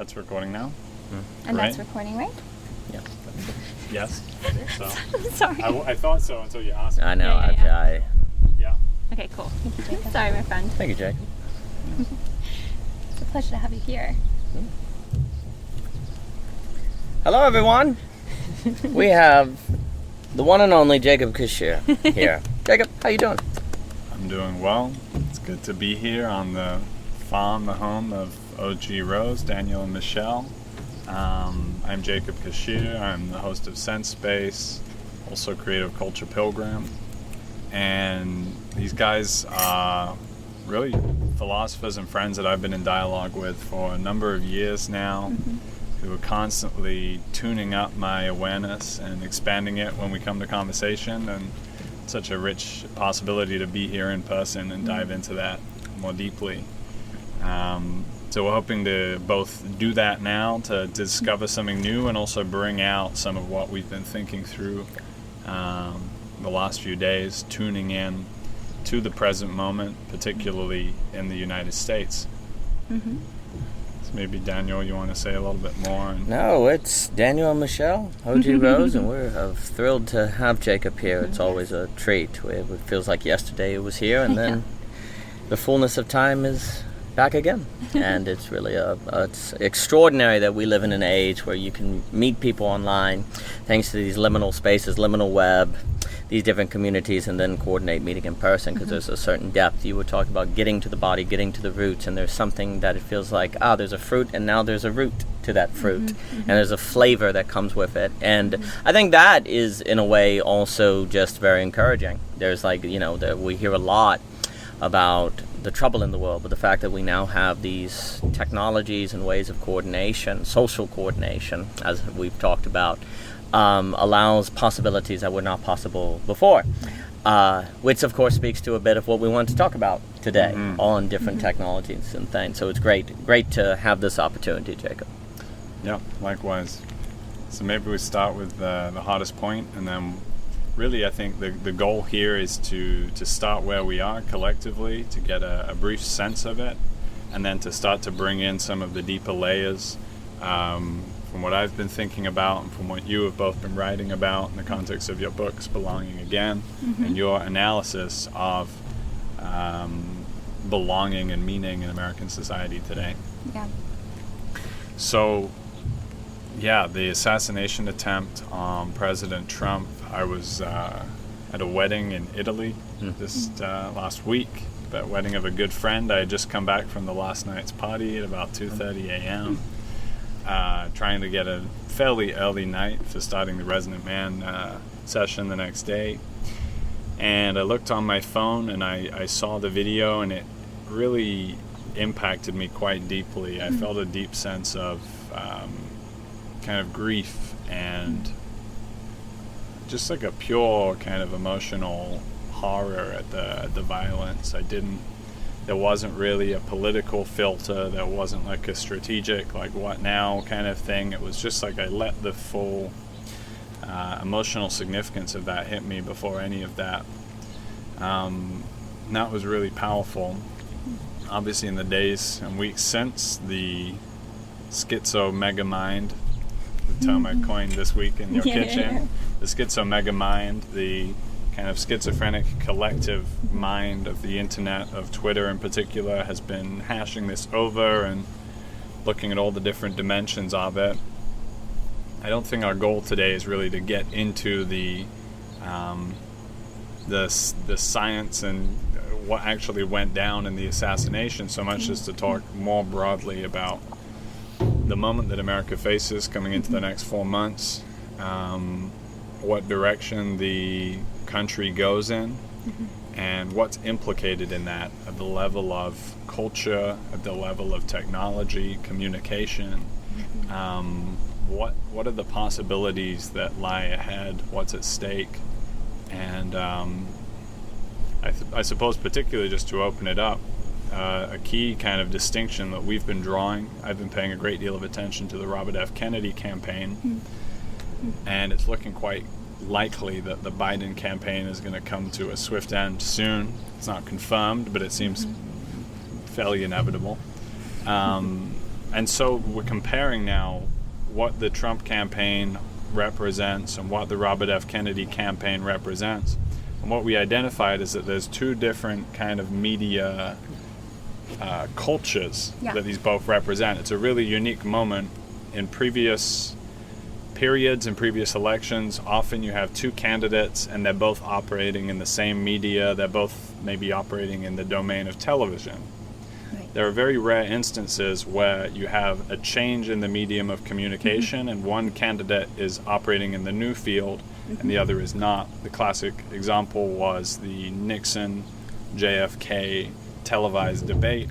That's recording now? And Right? that's recording, right? Yeah. Yes, I think so. Sorry. I thought so until you asked me. I know. Yeah. Yeah. Okay, cool. Thank you, Jacob. Sorry, my friend. Thank you, Jacob. It's a pleasure to have you here. Hello, everyone. We have the one and only Jacob Kishere here. Jacob, how you doing? I'm doing well. It's good to be here on the farm, the home of OG Rose, Daniel and Michelle. I'm Jacob Kishere. I'm the host of Sense Space, also Creative Culture Pilgrim. And these guys are really philosophers and friends that I've been in dialogue with for a number of years now, who are constantly tuning up my awareness and expanding it when we come to conversation. And such a rich possibility to be here in person and dive into that more deeply. So we're hoping to both do that now, to discover something new, and also bring out some of what we've been thinking through the last few days, tuning in to the present moment, particularly in the United States. Mm-hmm. So maybe, Daniel, you want to say a little bit more? No, it's Daniel and Michelle, OG Rose, and we're thrilled to have Jacob here. It's always a treat. It feels like yesterday it was here, and then the fullness of time is back again. And it's really it's extraordinary that we live in an age where you can meet people online thanks to these liminal spaces, liminal web, these different communities, and then coordinate meeting in person, because there's a certain depth. You were talking about getting to the body, getting to the roots, and there's something that it feels like, there's a fruit, and now there's a root to that fruit, and there's a flavor that comes with it. And I think that is, in a way, also just very encouraging. There's we hear a lot about the trouble in the world, but the fact that we now have these technologies and ways of coordination, social coordination, as we've talked about, allows possibilities that were not possible before, which of course speaks to a bit of what we want to talk about today on different technologies and things. So it's great to have this opportunity, Jacob. Yeah, likewise. So maybe we start with the hottest point, and then really I think the goal here is to start where we are collectively, to get a brief sense of it, and then to start to bring in some of the deeper layers from what I've been thinking about and from what you have both been writing about in the context of your books, Belonging Again, and your analysis of belonging and meaning in American society today. Yeah. So, the assassination attempt on President Trump. I was at a wedding in Italy just last week, the wedding of a good friend. I had just come back from the last night's party at about 2:30 a.m., trying to get a fairly early night for starting the Resonant Man session the next day. And I looked on my phone and I saw the video, and it really impacted me quite deeply. I felt a deep sense of kind of grief and just like a pure kind of emotional horror at the violence. There wasn't really a political filter. There wasn't like a strategic, like what now kind of thing. It was just like I let the full emotional significance of that hit me before any of that. And that was really powerful. Obviously in the days and weeks since, the schizo mega mind, the term I coined this week in your kitchen, the schizo mega mind, the kind of schizophrenic collective mind of the internet, of Twitter in particular, has been hashing this over and looking at all the different dimensions of it. I don't think our goal today is really to get into the science and what actually went down in the assassination, so much as to talk more broadly about the moment that America faces coming into the next 4 months, what direction the country goes in, and what's implicated in that at the level of culture, at the level of technology, communication. What are the possibilities that lie ahead? What's at stake? And I suppose particularly just to open it up, a key kind of distinction that we've been drawing. I've been paying a great deal of attention to the Robert F. Kennedy campaign, and it's looking quite likely that the Biden campaign is going to come to a swift end soon. It's not confirmed, but it seems fairly inevitable. And so we're comparing now what the Trump campaign represents and what the Robert F. Kennedy campaign represents. And what we identified is that there's two different kind of media cultures that these both represent. It's a really unique moment. In previous periods, in previous elections, often you have two candidates and they're both operating in the same media. They're both maybe operating in the domain of television. Right. There are very rare instances where you have a change in the medium of communication and one candidate is operating in the new field and the other is not. The classic example was the Nixon JFK televised debate.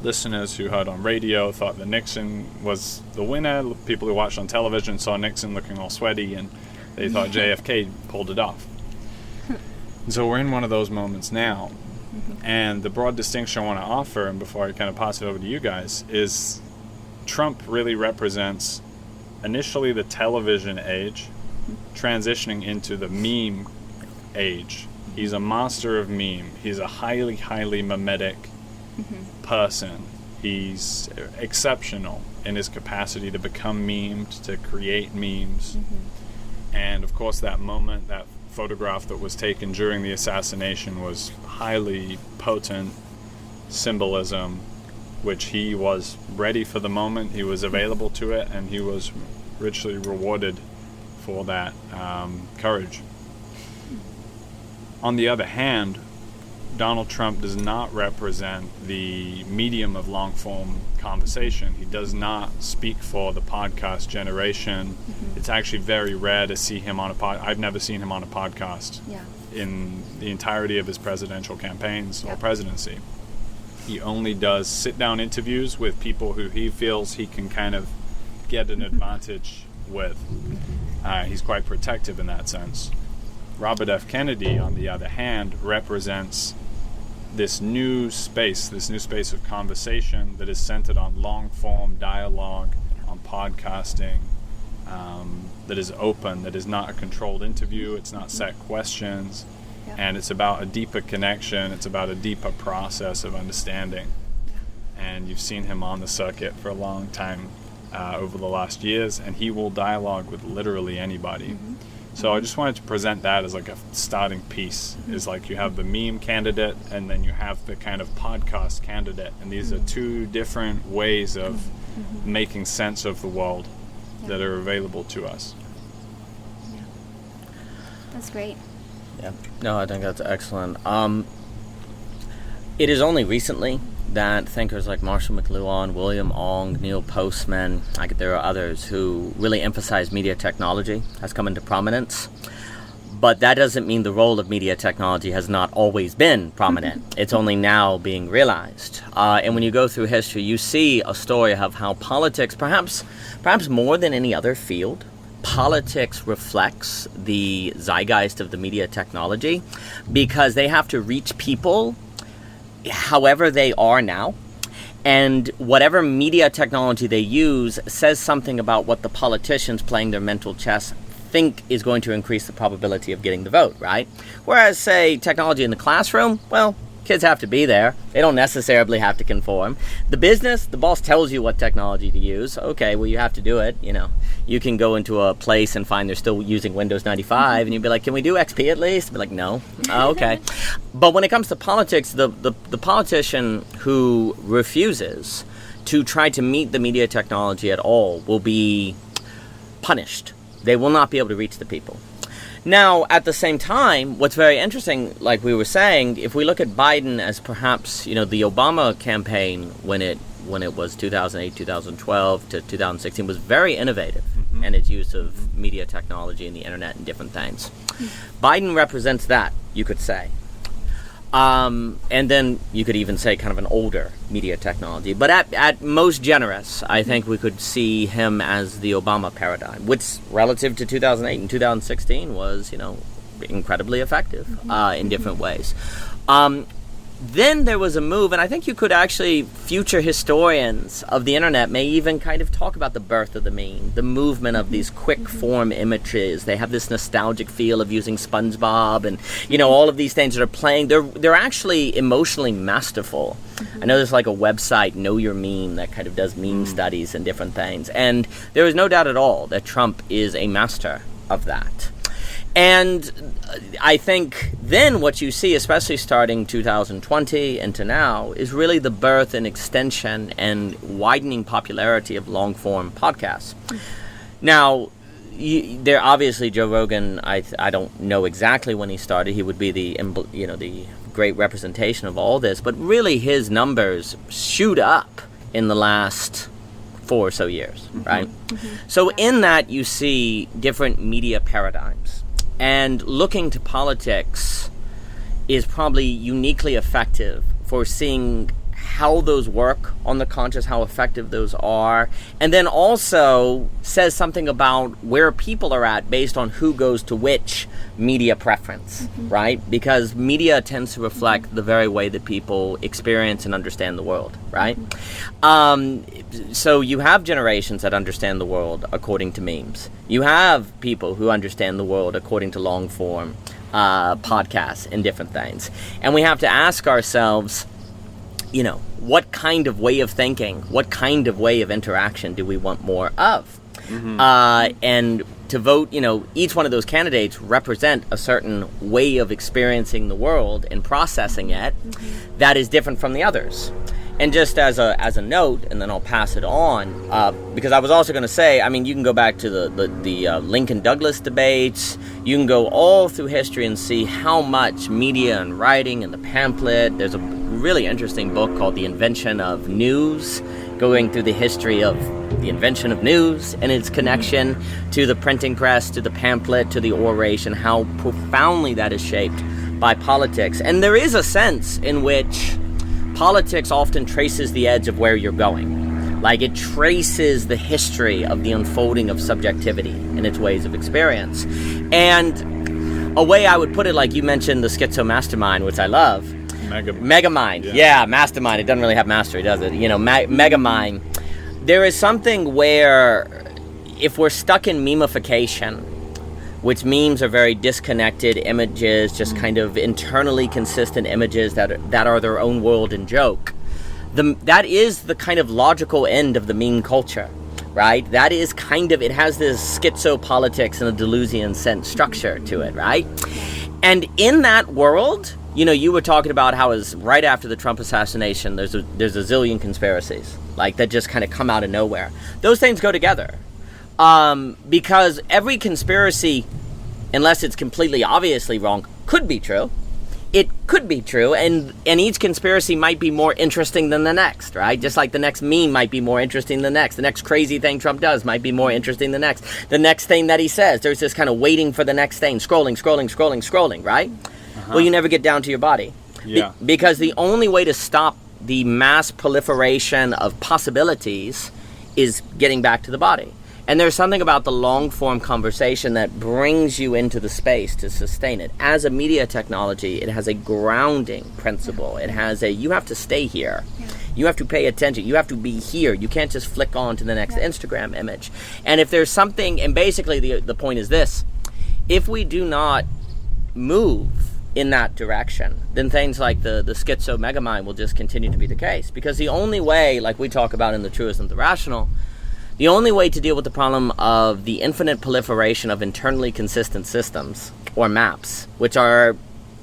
Listeners who heard on radio thought that Nixon was the winner. People who watched on television saw Nixon looking all sweaty and they thought JFK pulled it off. And so we're in one of those moments now. And the broad distinction I want to offer, and before I kind of pass it over to you guys, is Trump really represents initially the television age, transitioning into the meme age. He's a master of meme. He's a highly memetic person. He's exceptional in his capacity to become memed, to create memes. And of course that moment, that photograph that was taken during the assassination was highly potent symbolism, which he was ready for the moment, he was available to it, and he was richly rewarded for that courage. On the other hand, Donald Trump does not represent the medium of long-form conversation. He does not speak for the podcast generation. It's actually very rare to see him on a I've never seen him on a podcast in the entirety of his presidential campaigns or presidency. He only does sit-down interviews with people who he feels he can kind of get an advantage with. He's quite protective in that sense. Robert F. Kennedy, on the other hand, represents this new space of conversation that is centered on long-form dialogue, on podcasting, that is open, that is not a controlled interview, it's not set questions, and it's about a deeper connection, it's about a deeper process of understanding. And you've seen him on the circuit for a long time over the last years, and he will dialogue with literally anybody. So I just wanted to present that as like a starting piece, is like you have the meme candidate and then you have the kind of podcast candidate, and these are two different ways of making sense of the world that are available to us. That's great. Yeah, no, I think that's excellent. It is only recently that thinkers like Marshall McLuhan, William Ong, Neil Postman, there are others who really emphasize media technology has come into prominence. But that doesn't mean the role of media technology has not always been prominent. It's only now being realized. And when you go through history, you see a story of how politics, perhaps more than any other field, politics reflects the zeitgeist of the media technology, because they have to reach people however they are now, and whatever media technology they use says something about what the politicians playing their mental chess think is going to increase the probability of getting the vote, right? Whereas, say, technology in the classroom, well, kids have to be there. They don't necessarily have to conform. The business, the boss tells you what technology to use. Okay, well, you have to do it, You can go into a place and find they're still using Windows 95, and you'd be like, can we do XP at least? Be like, no. Oh, okay. But when it comes to politics, the politician who refuses to try to meet the media technology at all will be punished. They will not be able to reach the people. Now, at the same time, what's very interesting, like we were saying, if we look at Biden as perhaps, the Obama campaign when it was 2008, 2012 to 2016 was very innovative in its use of media technology and the internet and different things. Biden represents that, you could say. And then you could even say kind of an older media technology. But at most generous, I think we could see him as the Obama paradigm, which relative to 2008 and 2016 was, incredibly effective in different ways. then there was a move, and I think you could actually, future historians of the internet may even kind of talk about the birth of the meme, the movement of these quick form images. They have this nostalgic feel of using SpongeBob and, all of these things that are playing. They're actually emotionally masterful. I know there's like a website, Know Your Meme, that kind of does meme studies and different things. And there is no doubt at all that Trump is a master of that. And I think then what you see, especially starting 2020 into now, is really the birth and extension and widening popularity of long-form podcasts. Now, there obviously Joe Rogan, I don't know exactly when he started. He would be the great representation of all this, but really his numbers shoot up in the last 4 or so years, right? So in that you see different media paradigms. And looking to politics is probably uniquely effective for seeing how those work on the conscious, how effective those are, and then also says something about where people are at based on who goes to which media preference, right? Because media tends to reflect the very way that people experience and understand the world, right? So you have generations that understand the world according to memes. You have people who understand the world according to long form podcasts and different things. And we have to ask ourselves, what kind of way of thinking, what kind of way of interaction do we want more of? And to vote, each one of those candidates represent a certain way of experiencing the world and processing it that is different from the others. And just as a note, and then I'll pass it on, because I was also going to say, you can go back to the Lincoln-Douglas debates. You can go all through history and see how much media and writing and the pamphlet. There's a really interesting book called The Invention of News, going through the history of the invention of news and its connection to the printing press, to the pamphlet, to the oration, how profoundly that is shaped by politics. And there is a sense in which politics often traces the edge of where you're going. Like it traces the history of the unfolding of subjectivity and its ways of experience. And a way I would put it, like you mentioned the schizo mastermind, which I love. Megamind. Yeah, mastermind. It doesn't really have mastery, does it? Megamind. There is something where if we're stuck in memification, which memes are very disconnected images, just kind of internally consistent images that are their own world and joke. That is the kind of logical end of the meme culture, right? That is kind of, it has this schizopolitics and a Deleuzian sense structure to it, right? And in that world, you were talking about how is right after the Trump assassination, there's a zillion conspiracies, like that just kind of come out of nowhere. Those things go together. Because every conspiracy, unless it's completely obviously wrong, could be true. It could be true, and each conspiracy might be more interesting than the next, right? Just like the next meme might be more interesting than the next. The next crazy thing Trump does might be more interesting than the next. The next thing that he says, there's this kind of waiting for the next thing, scrolling, right? Well, you never get down to your body. Yeah. Because the only way to stop the mass proliferation of possibilities is getting back to the body. And there's something about the long-form conversation that brings you into the space to sustain it. As a media technology, it has a grounding principle. It has you have to stay here. You have to pay attention. You have to be here. You can't just flick on to the next Instagram image. And if there's something, and basically the point is this, if we do not move in that direction, then things like the schizo megamind will just continue to be the case. Because the only way, like we talk about in The Truism of the Rational, the only way to deal with the problem of the infinite proliferation of internally consistent systems, or maps, which are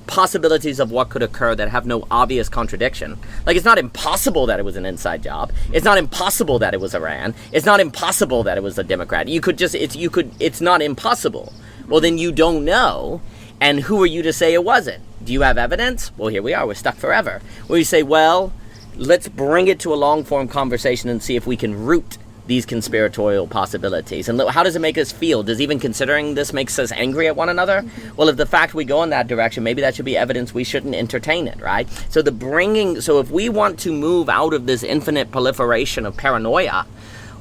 possibilities of what could occur that have no obvious contradiction. Like, it's not impossible that it was an inside job. It's not impossible that it was Iran. It's not impossible that it was a Democrat. It's not impossible. Well, then you don't know, and who are you to say it wasn't? Do you have evidence? Well, here we are. We're stuck forever. Where you say, well, let's bring it to a long-form conversation and see if we can root these conspiratorial possibilities. And how does it make us feel? Does even considering this makes us angry at one another? Well, if the fact we go in that direction, maybe that should be evidence we shouldn't entertain it, right? So if we want to move out of this infinite proliferation of paranoia,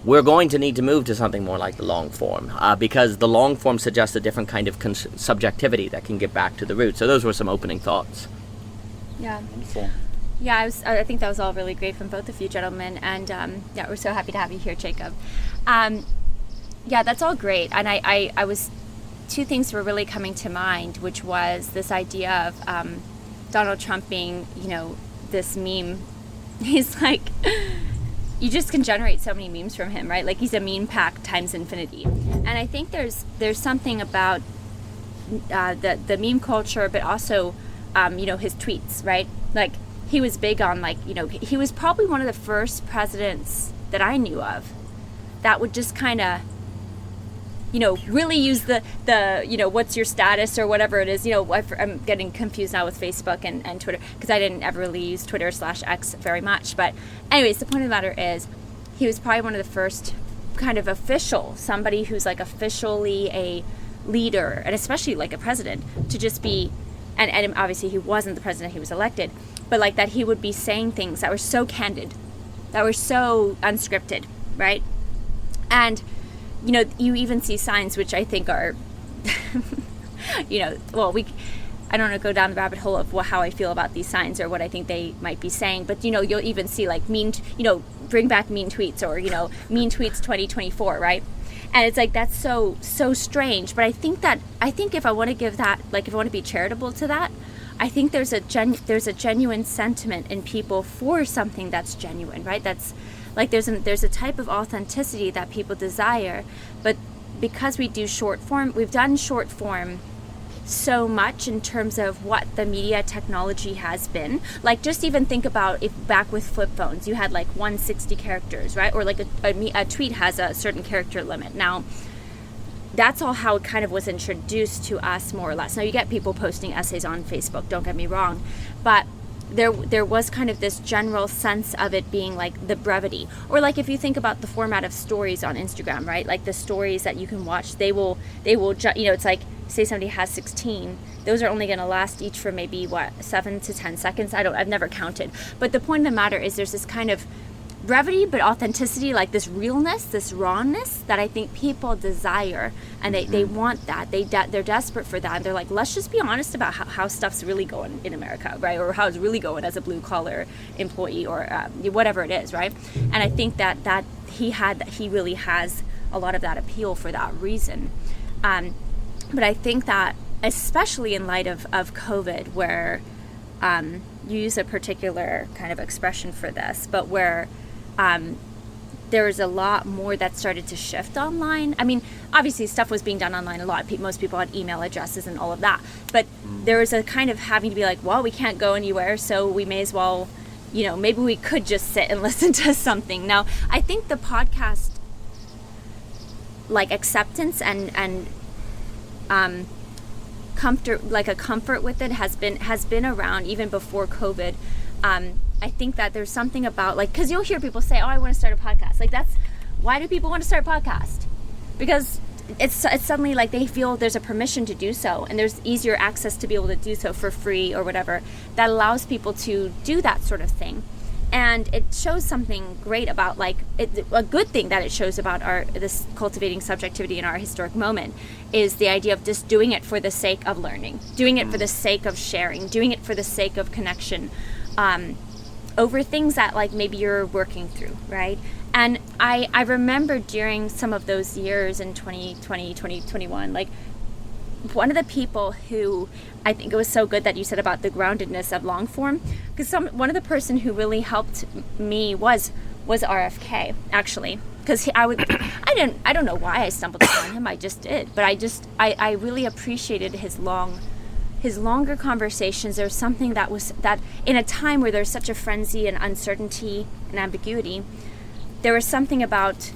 we're going to need to move to something more like the long form, because the long form suggests a different kind of subjectivity that can get back to the root. So those were some opening thoughts. Yeah. Wonderful. Yeah, I think that was all really great from both of you gentlemen, and yeah, we're so happy to have you here, Jacob. Yeah, that's all great, and I was, two things were really coming to mind, which was this idea of Donald Trump being, this meme. He's like, you just can generate so many memes from him, right? Like he's a meme pack times infinity, and I think there's something about the meme culture, but also his tweets, right? Like he was big on he was probably one of the first presidents that I knew of that would just kind of really use the what's your status or whatever it is. I'm getting confused now with Facebook and Twitter, because I didn't ever really use Twitter /X very much. But anyways, the point of the matter is he was probably one of the first kind of somebody who's like officially a leader, and especially like a president, to just be, and obviously he wasn't the president, he was elected, but like that he would be saying things that were so candid, that were so unscripted, right? And you even see signs which I think are, I don't want to go down the rabbit hole of how I feel about these signs or what I think they might be saying, but you'll even see like bring back mean tweets, or mean tweets 2024, right? And it's like, that's so strange. But I think if I want to give that, like if I want to be charitable to that, I think there's a genuine sentiment in people for something that's genuine, right? That's like there's a type of authenticity that people desire, but because we've done short form so much in terms of what the media technology has been. Like just even think about if back with flip phones, you had like 160 characters, right? Or like a tweet has a certain character limit. Now, that's all how it kind of was introduced to us, more or less. Now you get people posting essays on Facebook, don't get me wrong, but there was kind of this general sense of it being like the brevity. Or like if you think about the format of stories on Instagram, right? Like the stories that you can watch, they will it's like, say somebody has 16, those are only going to last each for maybe 7 to 10 seconds. I've never counted. But the point of the matter is there's this kind of brevity but authenticity, like this realness, this rawness that I think people desire, and they want that. They're desperate for that, and they're like, let's just be honest about how stuff's really going in America, right? Or how it's really going as a blue collar employee, or whatever it is, right? And I think that he really has a lot of that appeal for that reason. But I think that especially in light of COVID, where you use a particular kind of expression for this, but where there was a lot more that started to shift online. I mean, obviously stuff was being done online a lot. Most people had email addresses and all of that. But there was a kind of having to be like, well, we can't go anywhere, so we may as well, maybe we could just sit and listen to something. Now, I think the podcast, like acceptance and comfort, like a comfort with it has been around even before COVID. I think that there's something about, like, because you'll hear people say, oh, I want to start a podcast. Like, why do people want to start a podcast? Because it's suddenly like they feel there's a permission to do so, and there's easier access to be able to do so for free or whatever that allows people to do that sort of thing. And it shows something great about, like, a good thing that it shows about this cultivating subjectivity in our historic moment is the idea of just doing it for the sake of learning, doing it for the sake of sharing, doing it for the sake of connection, over things that like maybe you're working through, right? And I remember during some of those years in 2020, 2021, like one of the people who I think it was so good that you said about the groundedness of long form, because one of the person who really helped me was RFK, actually, because I don't know why I stumbled upon him, I just did, but I really appreciated his longer conversations. There's something that in a time where there's such a frenzy and uncertainty and ambiguity, there was something about,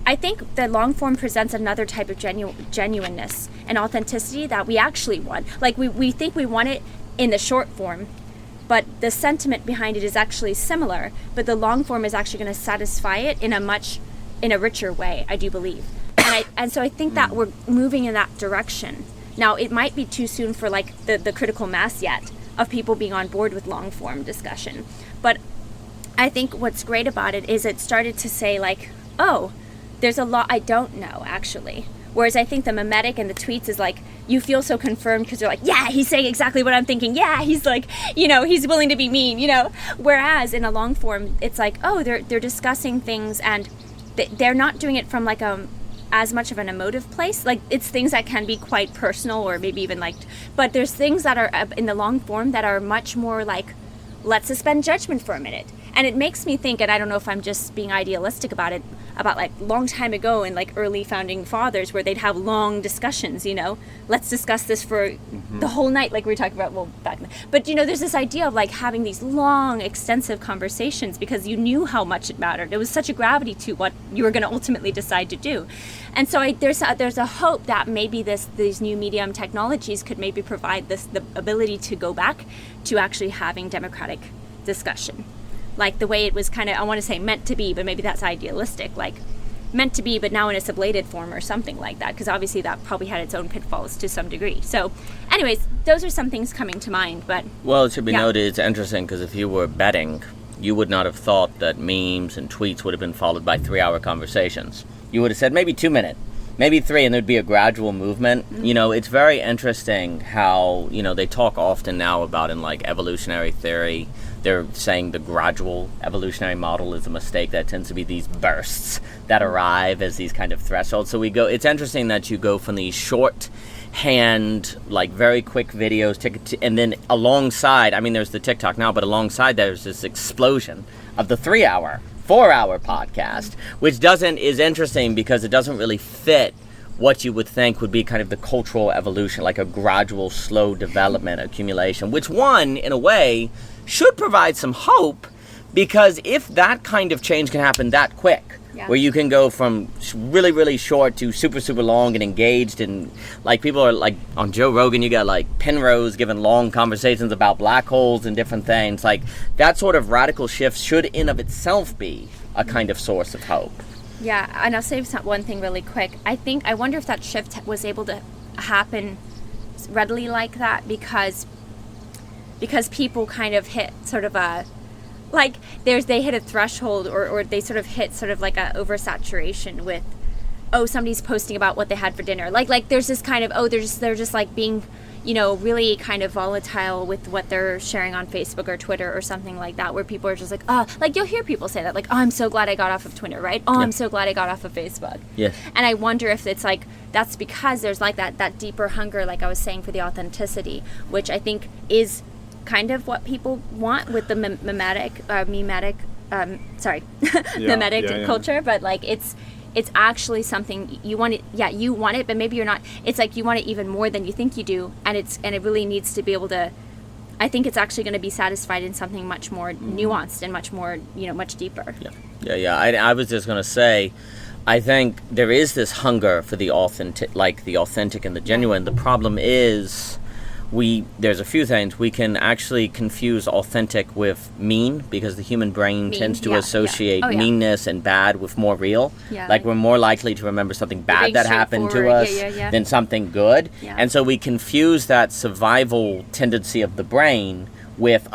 I think the long form presents another type of genuineness and authenticity that we actually want. Like we think we want it in the short form, but the sentiment behind it is actually similar, but the long form is actually going to satisfy it in a richer way, I do believe. And so I think that we're moving in that direction. Now, it might be too soon for like the critical mass yet of people being on board with long form discussion. But I think what's great about it is it started to say like, oh, there's a lot I don't know, actually. Whereas I think the memetic and the tweets is like, you feel so confirmed because you're like, yeah, he's saying exactly what I'm thinking. Yeah, he's like, he's willing to be mean, Whereas in a long form, it's like, oh, they're discussing things, and they're not doing it from like as much of an emotive place. Like, it's things that can be quite personal, or maybe even like, but there's things that are in the long form that are much more like, let's suspend judgment for a minute. And it makes me think, and I don't know if I'm just being idealistic about it, about like long time ago in like early founding fathers where they'd have long discussions, let's discuss this for the whole night, like we were talking about, back then. But, there's this idea of like having these long, extensive conversations because you knew how much it mattered. There was such a gravity to what you were going to ultimately decide to do. And so there's a hope that maybe these new medium technologies could maybe provide the ability to go back to actually having democratic discussion. Like the way it was kind of, I want to say meant to be, but maybe that's idealistic, like meant to be, but now in a sublated form or something like that, because obviously that probably had its own pitfalls to some degree. So anyways, those are some things coming to mind. But well, it should be noted, it's interesting because if you were betting, you would not have thought that memes and tweets would have been followed by 3-hour conversations. You would have said maybe 2 minutes, maybe 3, and there'd be a gradual movement. It's very interesting how, they talk often now about in like evolutionary theory, they're saying the gradual evolutionary model is a mistake, that tends to be these bursts that arrive as these kind of thresholds. So it's interesting that you go from these short hand, like very quick videos, and then alongside, there's the TikTok now, but alongside there's this explosion of the 3-hour, 4-hour podcast, which is interesting because it doesn't really fit what you would think would be kind of the cultural evolution, like a gradual, slow development, accumulation, which in a way, should provide some hope, because if that kind of change can happen that quick, where you can go from really, really short to super, super long and engaged, and like people are like on Joe Rogan, you got like Penrose giving long conversations about black holes and different things, like that sort of radical shift should in of itself be a kind of source of hope. Yeah, and I'll say one thing really quick. I wonder if that shift was able to happen readily like that because people kind of hit sort of they hit a threshold or they sort of hit sort of like a oversaturation with, somebody's posting about what they had for dinner. Like there's this kind of, they're just like being, really kind of volatile with what they're sharing on Facebook or Twitter or something like that, where people are just like, like you'll hear people say that, like, I'm so glad I got off of Twitter, right? I'm so glad I got off of Facebook. Yes. And I wonder if it's like, that's because there's like that deeper hunger, like I was saying, for the authenticity, which I think is kind of what people want with the memetic culture, but like it's actually something you want it. Yeah, you want it, but maybe you're not. It's like you want it even more than you think you do, and it really needs to be able to. I think it's actually going to be satisfied in something much more nuanced and much more, much deeper. Yeah. I was just going to say, I think there is this hunger for the authentic, and the genuine. The problem is, there's a few things. We can actually confuse authentic with mean, because the human brain tends to associate meanness and bad with more real. Like we're more likely to remember something bad that happened to us than something good. And so we confuse that survival tendency of the brain with,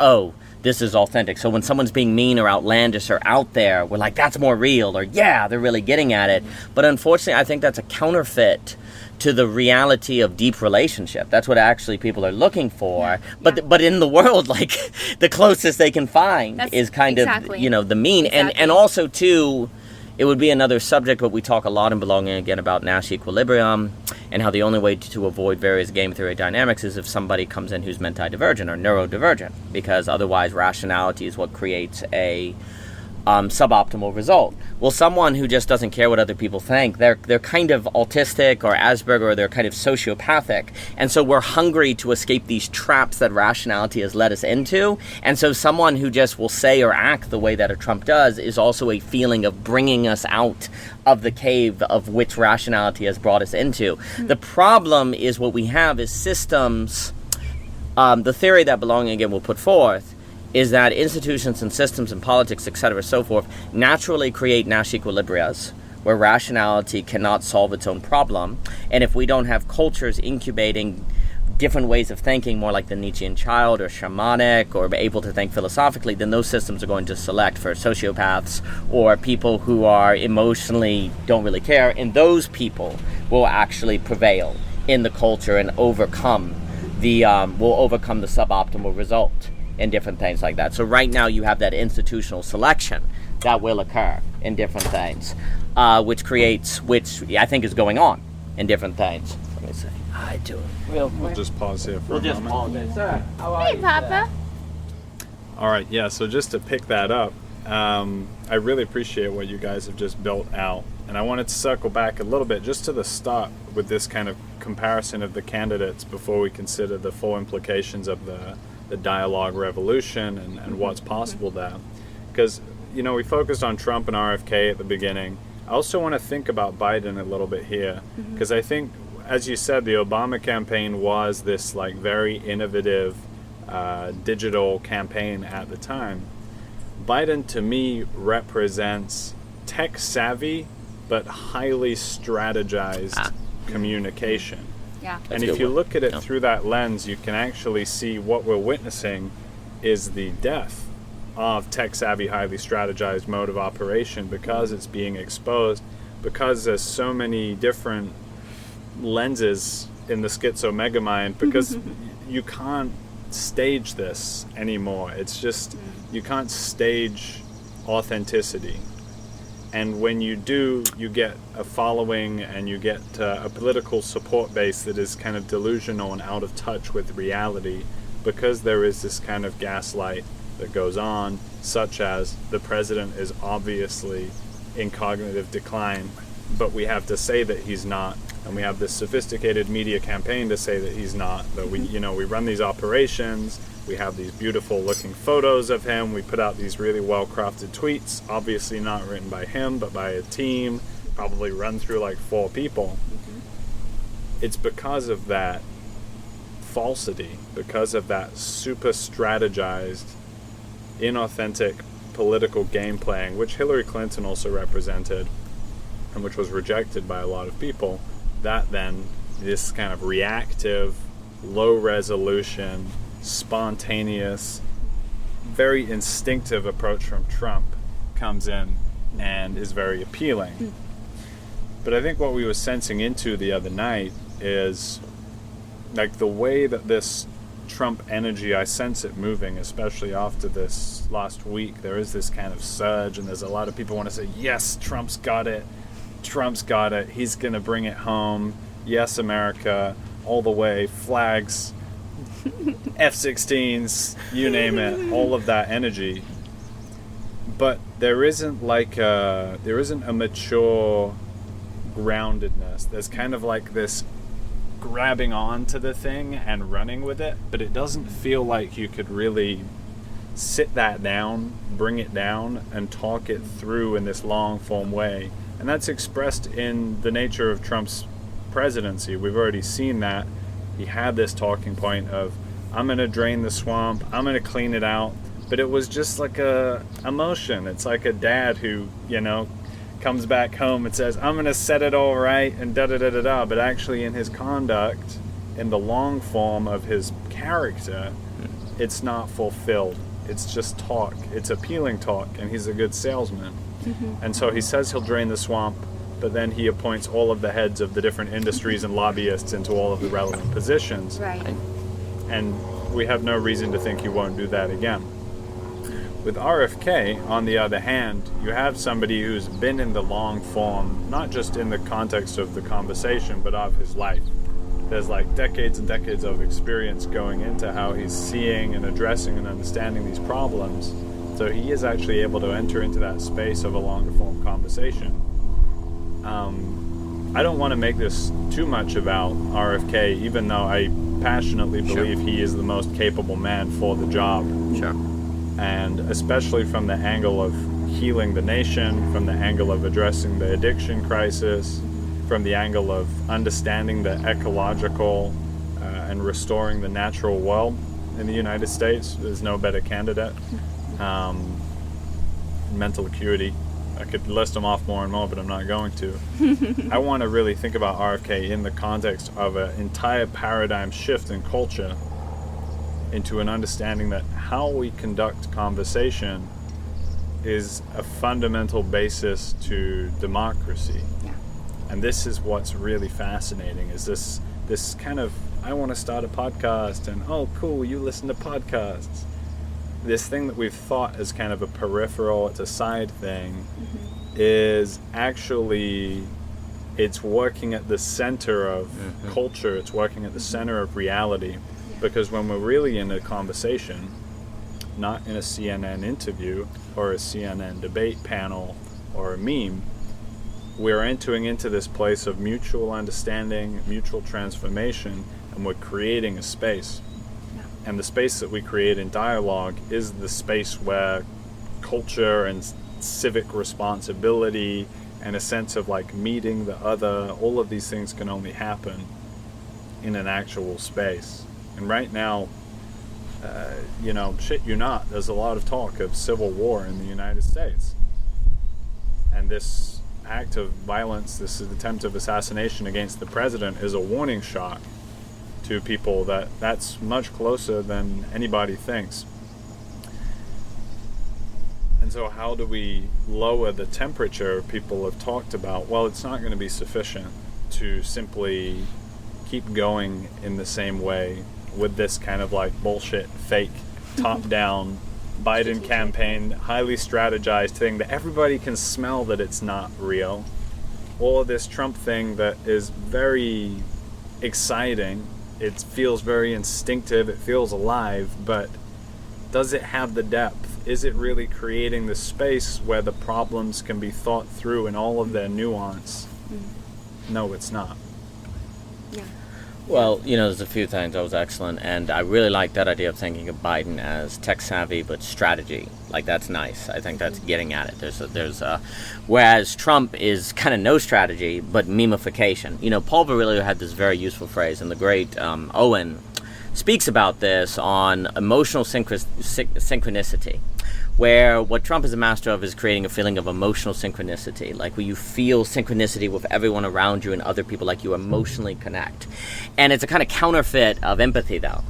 this is authentic. So when someone's being mean or outlandish or out there, we're like, that's more real, or they're really getting at it. But unfortunately, I think that's a counterfeit to the reality of deep relationship. That's what actually people are looking for. But in the world, like, the closest they can find is kind of, the mean. And also, too, it would be another subject, but we talk a lot in Belonging Again about Nash equilibrium and how the only way to avoid various game theory dynamics is if somebody comes in who's menti-divergent or neurodivergent, because otherwise rationality is what creates a suboptimal result. Well, someone who just doesn't care what other people think, they're kind of autistic or Asperger, or they're kind of sociopathic, and so we're hungry to escape these traps that rationality has led us into. And so someone who just will say or act the way that a Trump does is also a feeling of bringing us out of the cave of which rationality has brought us into. The problem is what we have is systems. The theory that Belonging Again will put forth is that institutions and systems and politics, etc., so forth, naturally create Nash equilibrias where rationality cannot solve its own problem. And if we don't have cultures incubating different ways of thinking, more like the Nietzschean child or shamanic, or able to think philosophically, then those systems are going to select for sociopaths or people who are emotionally don't really care, and those people will actually prevail in the culture and overcome the suboptimal result in different things like that. So right now you have that institutional selection that will occur in different things, which I think is going on in different things. Let me say hi to him real quick. We'll just pause here for a moment. Pause there. Sir, how are Hey, you, Papa. All right, yeah, so just to pick that up, I really appreciate what you guys have just built out. And I wanted to circle back a little bit just to the start with this kind of comparison of the candidates before we consider the full implications of the dialogue revolution and what's possible there. Because, we focused on Trump and RFK at the beginning. I also want to think about Biden a little bit here, because I think, as you said, the Obama campaign was this like very innovative digital campaign at the time. Biden, to me, represents tech savvy but highly strategized communication. Yeah. And if you look at it through that lens, you can actually see what we're witnessing is the death of tech savvy, highly strategized mode of operation, because it's being exposed, because there's so many different lenses in the schizo-megamind, because you can't stage this anymore. It's just, you can't stage authenticity. And when you do, you get a following and you get a political support base that is kind of delusional and out of touch with reality, because there is this kind of gaslight that goes on, such as the president is obviously in cognitive decline, but we have to say that he's not, and we have this sophisticated media campaign to say that he's not. But we run these operations. We have these beautiful looking photos of him. We put out these really well-crafted tweets, obviously not written by him, but by a team, probably run through like 4 people. It's because of that falsity, because of that super strategized, inauthentic political game playing, which Hillary Clinton also represented, and which was rejected by a lot of people, that then this kind of reactive, low resolution, spontaneous, very instinctive approach from Trump comes in and is very appealing. But I think what we were sensing into the other night is like the way that this Trump energy, I sense it moving, especially after this last week. There is this kind of surge, and there's a lot of people want to say, yes, Trump's got it, he's gonna bring it home, yes, America, all the way, flags, F-16s, you name it, all of that energy. But there isn't a mature groundedness. There's kind of like this grabbing on to the thing and running with it, but it doesn't feel like you could really sit that down, bring it down, and talk it through in this long form way. And that's expressed in the nature of Trump's presidency. We've already seen that. He had this talking point of, I'm going to drain the swamp, I'm going to clean it out. But it was just like a emotion. It's like a dad who, comes back home and says, I'm going to set it all right and da-da-da-da-da. But actually in his conduct, in the long form of his character, it's not fulfilled. It's just talk. It's appealing talk, and he's a good salesman. And so he says he'll drain the swamp, but then he appoints all of the heads of the different industries and lobbyists into all of the relevant positions. Right. And we have no reason to think he won't do that again. With RFK, on the other hand, you have somebody who's been in the long form, not just in the context of the conversation, but of his life. There's like decades and decades of experience going into how he's seeing and addressing and understanding these problems. So he is actually able to enter into that space of a longer form conversation. I don't want to make this too much about RFK, even though I passionately believe he is the most capable man for the job. Sure. And especially from the angle of healing the nation, from the angle of addressing the addiction crisis, from the angle of understanding the ecological and restoring the natural world in the United States. There's no better candidate. Mental acuity. I could list them off more and more, but I'm not going to. I want to really think about RFK in the context of an entire paradigm shift in culture into an understanding that how we conduct conversation is a fundamental basis to democracy. Yeah. And this is what's really fascinating, is this this kind of, I want to start a podcast, and oh cool, you listen to podcasts. This thing that we've thought as kind of a peripheral, it's a side thing, is actually, it's working at the center of culture, it's working at the center of reality. Because when we're really in a conversation, not in a CNN interview or a CNN debate panel or a meme, we're entering into this place of mutual understanding, mutual transformation, and we're creating a space. And the space that we create in dialogue is the space where culture and civic responsibility and a sense of like meeting the other, all of these things can only happen in an actual space. And right now, shit you not, there's a lot of talk of civil war in the United States. And this act of violence, this attempt of assassination against the president is a warning shot to people that that's much closer than anybody thinks. And so how do we lower the temperature? People have talked about, well, it's not going to be sufficient to simply keep going in the same way with this kind of like bullshit, fake, top-down Biden campaign, highly strategized thing that everybody can smell that it's not real. Or this Trump thing that is very exciting. It feels very instinctive, it feels alive, but does it have the depth? Is it really creating the space where the problems can be thought through in all of their nuance? No, it's not. Yeah. Well, there's a few things that was excellent, and I really like that idea of thinking of Biden as tech-savvy but strategy. Like, that's nice. I think that's getting at it. Whereas Trump is kind of no strategy, but memification. Paul Virilio had this very useful phrase, and the great Owen speaks about this on emotional synchronicity, where what Trump is a master of is creating a feeling of emotional synchronicity, like where you feel synchronicity with everyone around you and other people, like you emotionally connect. And it's a kind of counterfeit of empathy, though.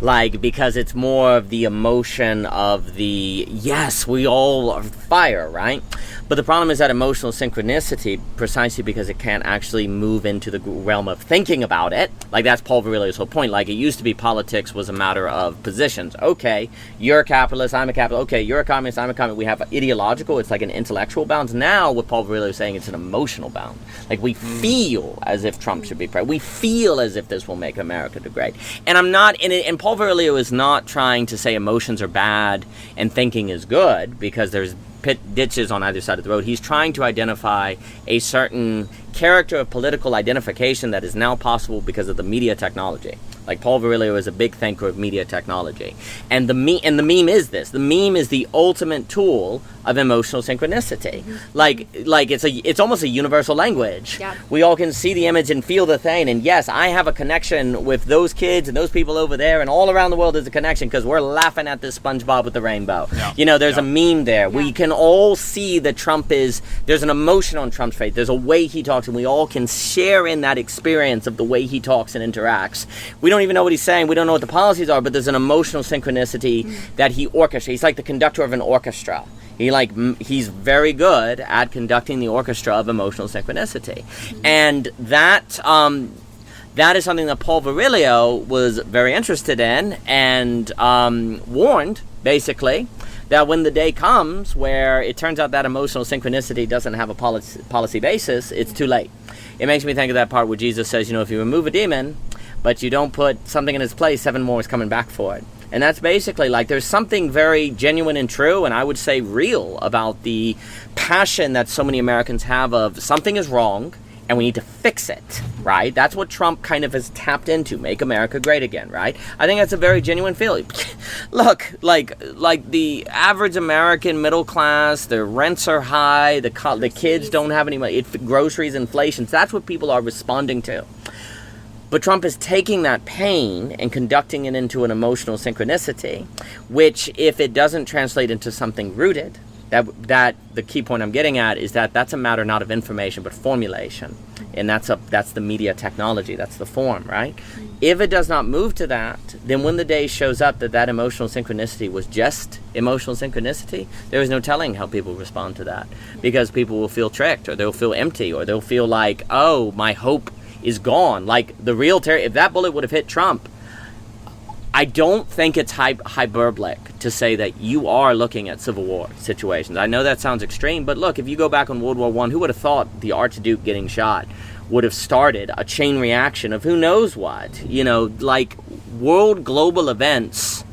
Because it's more of the emotion of the, yes, we all are fire, right? But the problem is that emotional synchronicity, precisely because it can't actually move into the realm of thinking about it. Like, that's Paul Virilio's whole point. Like, it used to be politics was a matter of positions. Okay, you're a capitalist, I'm a capitalist. Okay, you're a communist, I'm a communist. We have ideological, it's like an intellectual bounds. Now, what Paul Virilio is saying, it's an emotional bound. Like, we feel as if Trump should be president. We feel as if this will make America great. And I'm not in it, and Paul Virilio is not trying to say emotions are bad and thinking is good, because there's ditches on either side of the road. He's trying to identify a certain character of political identification that is now possible because of the media technology. Like, Paul Virilio is a big thinker of media technology. And the meme is this. The meme is the ultimate tool of emotional synchronicity. Like it's almost a universal language. Yeah. We all can see the image and feel the thing. And yes, I have a connection with those kids and those people over there, and all around the world there's a connection because we're laughing at this SpongeBob with the rainbow. Yeah. There's a meme there. Yeah. We can all see that there's an emotion on Trump's face. There's a way he talks, and we all can share in that experience of the way he talks and interacts. We don't even know what he's saying. We don't know what the policies are, but there's an emotional synchronicity that he orchestrates. He's like the conductor of an orchestra. He's very good at conducting the orchestra of emotional synchronicity. And that is something that Paul Virilio was very interested in and warned, basically, that when the day comes where it turns out that emotional synchronicity doesn't have a policy basis, it's too late. It makes me think of that part where Jesus says, if you remove a demon, but you don't put something in its place, 7 more is coming back for it. And that's basically like there's something very genuine and true, and I would say real, about the passion that so many Americans have of something is wrong and we need to fix it, right? That's what Trump kind of has tapped into, make America great again, right? I think that's a very genuine feeling. Look, like the average American middle class, their rents are high, the kids don't have any money, groceries, inflation, that's what people are responding to. But Trump is taking that pain and conducting it into an emotional synchronicity, which, if it doesn't translate into something rooted, that the key point I'm getting at is that that's a matter not of information but formulation, and that's the media technology, that's the form, right? If it does not move to that, then when the day shows up that emotional synchronicity was just emotional synchronicity, there is no telling how people respond to that, because people will feel tricked, or they'll feel empty, or they'll feel like, oh, my hope is gone. Like, the real terror, if that bullet would have hit Trump, I don't think it's hyperbolic to say that you are looking at civil war situations. I know that sounds extreme, but look, if you go back on World War I, who would have thought the Archduke getting shot would have started a chain reaction of who knows what? You know, like, world global events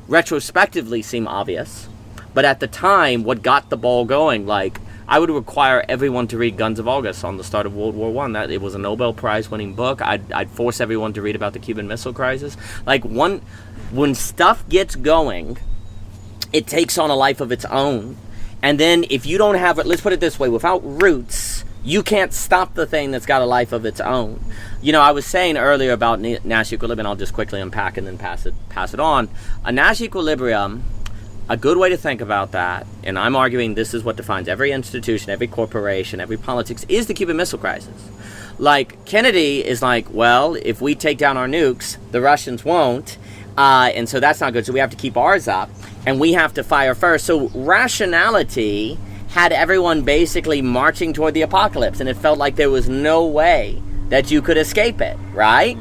retrospectively seem obvious, but at the time, what got the ball going, like, I would require everyone to read Guns of August on the start of World War I. That it was a Nobel Prize-winning book. I'd force everyone to read about the Cuban Missile Crisis. Like, when stuff gets going, it takes on a life of its own. And then if you don't have it, let's put it this way, without roots, you can't stop the thing that's got a life of its own. You know, I was saying earlier about Nash equilibrium, I'll just quickly unpack and then pass it on. A Nash equilibrium, a good way to think about that, and I'm arguing this is what defines every institution, every corporation, every politics, is the Cuban Missile Crisis. Like, Kennedy is like, well, if we take down our nukes, the Russians won't, and so that's not good, so we have to keep ours up, and we have to fire first. So rationality had everyone basically marching toward the apocalypse, and it felt like there was no way that you could escape it, right?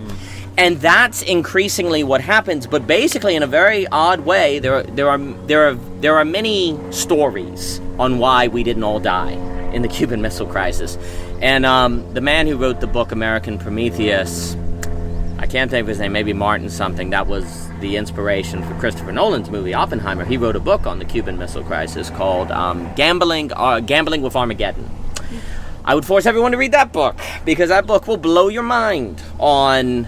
And that's increasingly what happens. But basically, in a very odd way, there are many stories on why we didn't all die in the Cuban Missile Crisis. And the man who wrote the book American Prometheus, I can't think of his name, maybe Martin something, that was the inspiration for Christopher Nolan's movie Oppenheimer. He wrote a book on the Cuban Missile Crisis called Gambling with Armageddon. I would force everyone to read that book, because that book will blow your mind on,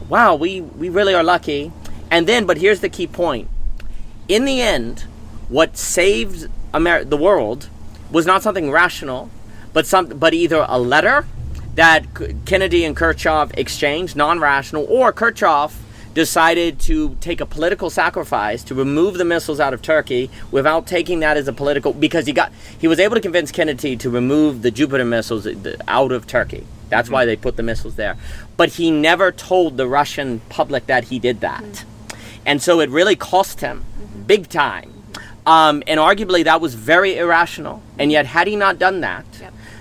wow, we really are lucky. And then, but here's the key point. In the end, what saved the world was not something rational, but either a letter that Kennedy and Khrushchev exchanged, non-rational, or Khrushchev decided to take a political sacrifice to remove the missiles out of Turkey without taking that as a political, because he was able to convince Kennedy to remove the Jupiter missiles out of Turkey. That's why they put the missiles there. But he never told the Russian public that he did that. And so it really cost him big time. And arguably that was very irrational. And yet had he not done that,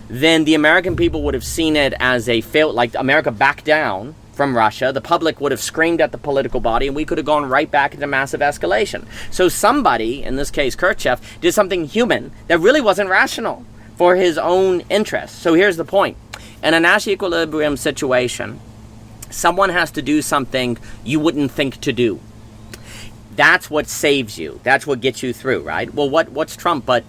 then the American people would have seen it as a fail, like America backed down from Russia. The public would have screamed at the political body, and we could have gone right back into massive escalation. So somebody, in this case Khrushchev, did something human that really wasn't rational for his own interests. So here's the point. In a Nash equilibrium situation, someone has to do something you wouldn't think to do. That's what saves you. That's what gets you through, right? Well, what's Trump? But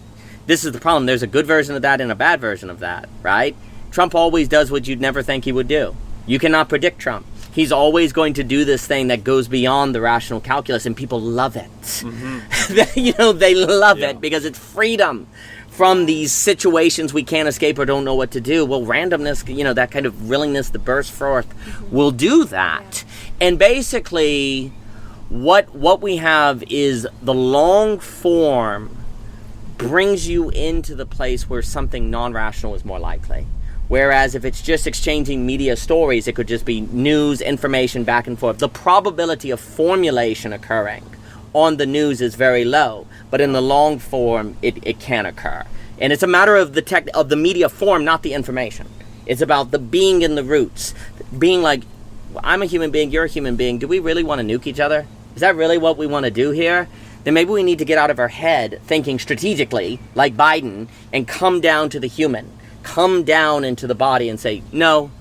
this is the problem. There's a good version of that and a bad version of that, right? Trump always does what you'd never think he would do. You cannot predict Trump. He's always going to do this thing that goes beyond the rational calculus, and people love it. They love it because it's freedom from these situations we can't escape or don't know what to do. Well, randomness, that kind of willingness to burst forth will do that. And basically, what we have is the long form brings you into the place where something non-rational is more likely. Whereas if it's just exchanging media stories, it could just be news, information, back and forth. The probability of formulation occurring on the news is very low, but in the long form, it can occur. And it's a matter of the media form, not the information. It's about the being in the roots. Being like, I'm a human being, you're a human being. Do we really want to nuke each other? Is that really what we want to do here? Then maybe we need to get out of our head thinking strategically, like Biden, and come down to the human. Come down into the body and say, no,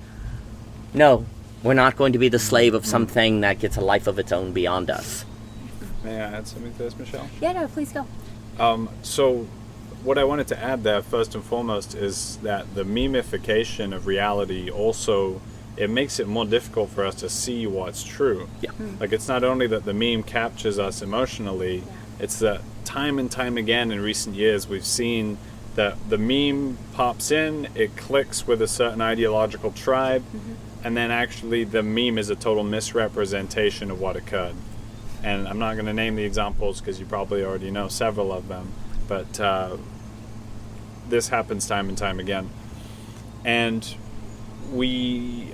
we're not going to be the slave of something that gets a life of its own beyond us. May I add something to this, Michelle? Yeah, no, please go. So what I wanted to add there, first and foremost, is that the memification of reality also, it makes it more difficult for us to see what's true. Yeah. Like, it's not only that the meme captures us emotionally, it's that time and time again in recent years we've seen that the meme pops in, it clicks with a certain ideological tribe, and then actually the meme is a total misrepresentation of what occurred. And I'm not going to name the examples because you probably already know several of them, but this happens time and time again. And we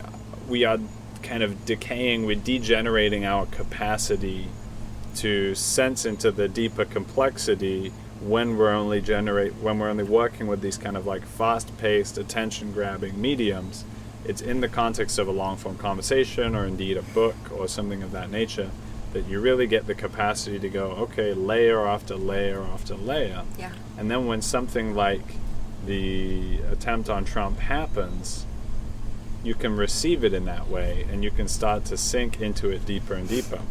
are kind of decaying, we're degenerating our capacity to sense into the deeper complexity when we're only working with these kind of like fast-paced, attention-grabbing mediums. it's in the context of a long-form conversation or indeed a book or something of that nature that you really get the capacity to go, okay, layer after layer after layer. Yeah. And then when something like the attempt on Trump happens, you can receive it in that way and you can start to sink into it deeper and deeper.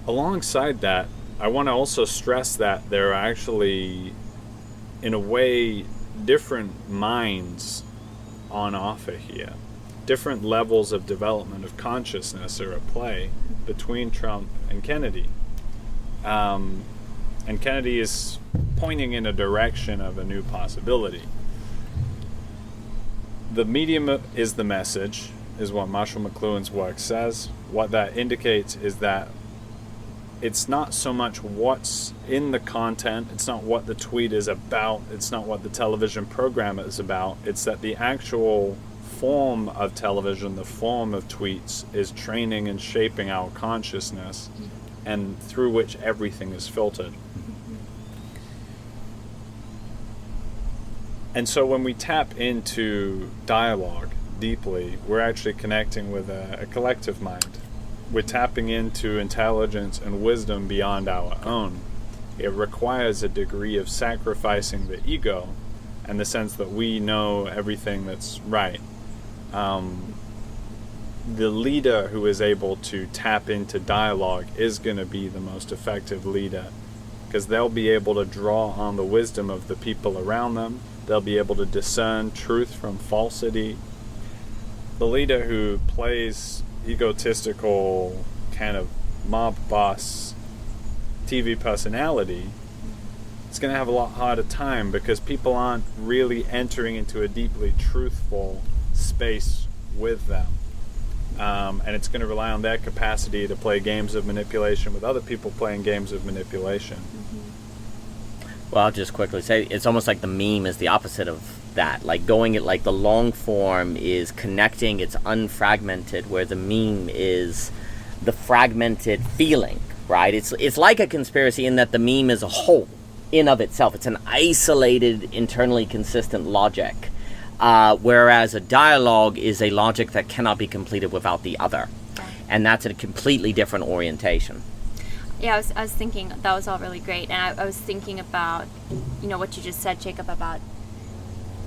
Alongside that, I want to also stress that there are actually, in a way, different minds on offer here. Different levels of development of consciousness are at play between Trump and Kennedy. And Kennedy is pointing in a direction of a new possibility. The medium is the message, is what Marshall McLuhan's work says. What that indicates is that it's not so much what's in the content, it's not what the tweet is about, it's not what the television program is about, it's that the actual form of television, the form of tweets, is training and shaping our consciousness, and through which everything is filtered. And so when we tap into dialogue deeply, we're actually connecting with a collective mind. We're tapping into intelligence and wisdom beyond our own. It requires a degree of sacrificing the ego and the sense that we know everything that's right. The leader who is able to tap into dialogue is going to be the most effective leader, because they'll be able to draw on the wisdom of the people around them. They'll be able to discern truth from falsity. The leader who plays egotistical kind of mob boss TV personality is going to have a lot harder time, because people aren't really entering into a deeply truthful space with them. And it's going to rely on their capacity to play games of manipulation with other people playing games of manipulation. Well, I'll just quickly say, it's almost like the meme is the opposite of that. Like going it like the long form is connecting, it's unfragmented, where the meme is the fragmented feeling, right? It's like a conspiracy in that the meme is a whole in of itself. It's an isolated, internally consistent logic. Whereas a dialogue is a logic that cannot be completed without the other. And that's a completely different orientation. Yeah, I was thinking, that was all really great. And I was thinking about, what you just said, Jacob, about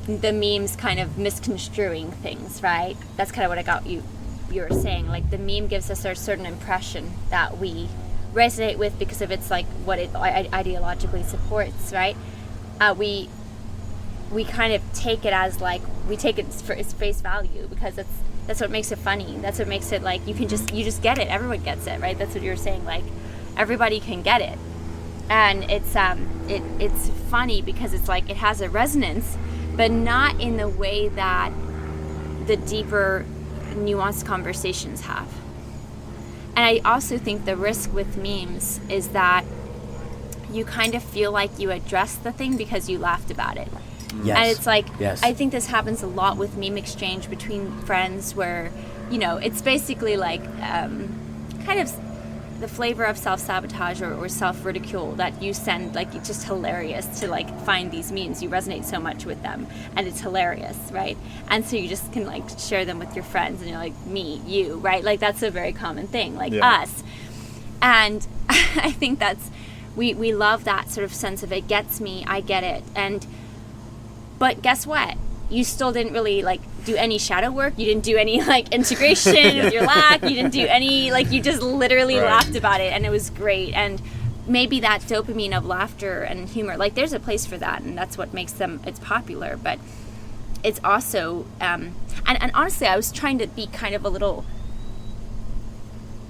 the memes kind of misconstruing things, right? That's kind of what I got you were saying. Like, the meme gives us a certain impression that we resonate with because of its, like, what it ideologically supports, right? We kind of take it as, like, we take it for its face value, because that's what makes it funny. That's what makes it, like, you just get it. Everyone gets it, right? That's what you were saying, like, everybody can get it. And it's funny because it's like it has a resonance, but not in the way that the deeper, nuanced conversations have. And I also think the risk with memes is that you kind of feel like you addressed the thing because you laughed about it. Yes. And it's like, yes. I think this happens a lot with meme exchange between friends where, it's basically like kind of the flavor of self-sabotage or self-ridicule that you send. Like, it's just hilarious to, like, find these memes. You resonate so much with them and it's hilarious, right? And so you just can, like, share them with your friends and you're like, me, you, right? Like, that's a very common thing, like us. And I think we love that sort of sense of, it gets me, I get it. But guess what? You still didn't really, like, do any shadow work. You didn't do any, like, integration with your lack. You didn't do any, like, you just literally laughed about it, and it was great. And maybe that dopamine of laughter and humor, like, there's a place for that, and that's what makes it's popular. But it's also, and honestly, I was trying to be kind of a little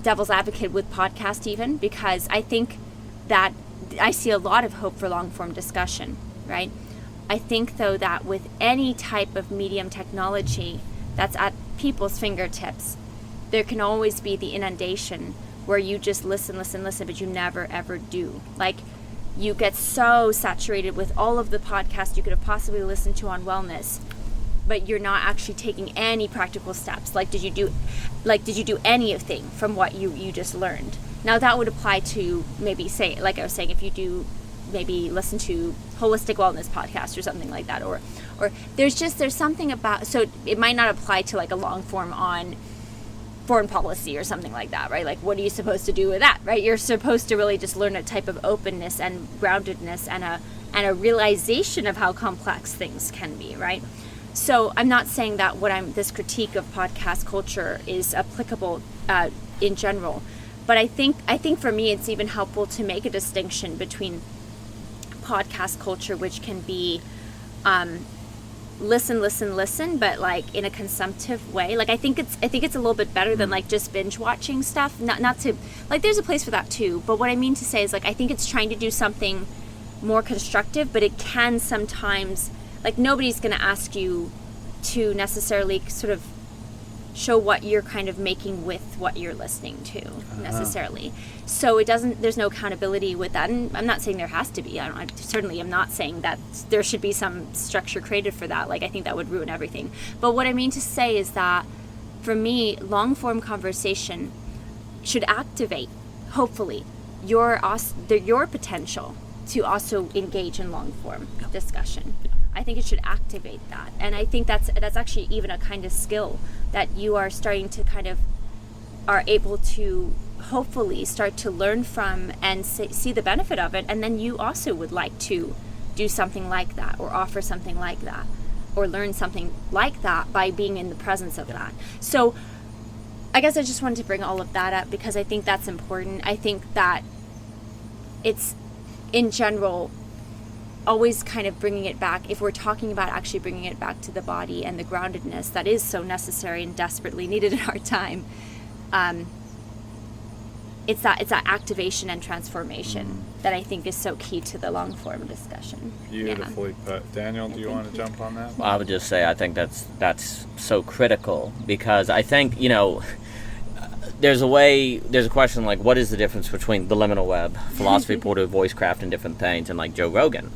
devil's advocate with podcast even, because I think that I see a lot of hope for long-form discussion, right? I think, though, that with any type of medium technology that's at people's fingertips, there can always be the inundation where you just listen, but you never, ever do. Like, you get so saturated with all of the podcasts you could have possibly listened to on wellness, but you're not actually taking any practical steps. Like, did you do anything from what you just learned? Now, that would apply to maybe, say, like I was saying, if you do maybe listen to holistic wellness podcast or something like that, or there's something about, so it might not apply to like a long form on foreign policy or something like that, right? Like, what are you supposed to do with that, right? You're supposed to really just learn a type of openness and groundedness and a realization of how complex things can be, right? So I'm not saying that this critique of podcast culture is applicable in general, but I think for me it's even helpful to make a distinction between podcast culture, which can be listen, but like in a consumptive way. Like I think it's a little bit better than like just binge watching stuff. Not to, like, there's a place for that too. But what I mean to say is, like, I think it's trying to do something more constructive, but it can sometimes, like, nobody's going to ask you to necessarily sort of show what you're kind of making with what you're listening to necessarily. So there's no accountability with that. And I'm not saying there has to be. I certainly am not saying that there should be some structure created for that. Like, I think that would ruin everything. But what I mean to say is that for me, long form conversation should activate, hopefully, your potential to also engage in long form discussion. I think it should activate that. And I think that's actually even a kind of skill that you are starting to kind of are able to hopefully start to learn from and see the benefit of it. And then you also would like to do something like that, or offer something like that, or learn something like that by being in the presence of that. So I guess I just wanted to bring all of that up because I think that's important. I think that it's, in general, always kind of bringing it back, if we're talking about actually bringing it back to the body and the groundedness that is so necessary and desperately needed in our time, it's that activation and transformation that I think is so key to the long form discussion. Beautifully put. Daniel, do you want to jump on that? Well, I would just say I think that's so critical, because I think, there's a question like, what is the difference between the liminal web, philosophy, poetry, voicecraft, and different things, and like Joe Rogan?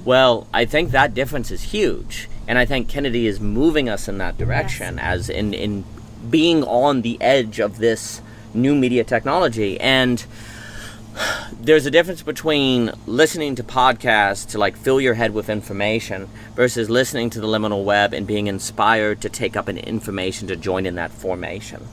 Well, I think that difference is huge, and I think Kennedy is moving us in that direction, as in being on the edge of this new media technology. And there's a difference between listening to podcasts to like fill your head with information versus listening to the liminal web and being inspired to take up an information to join in that formation.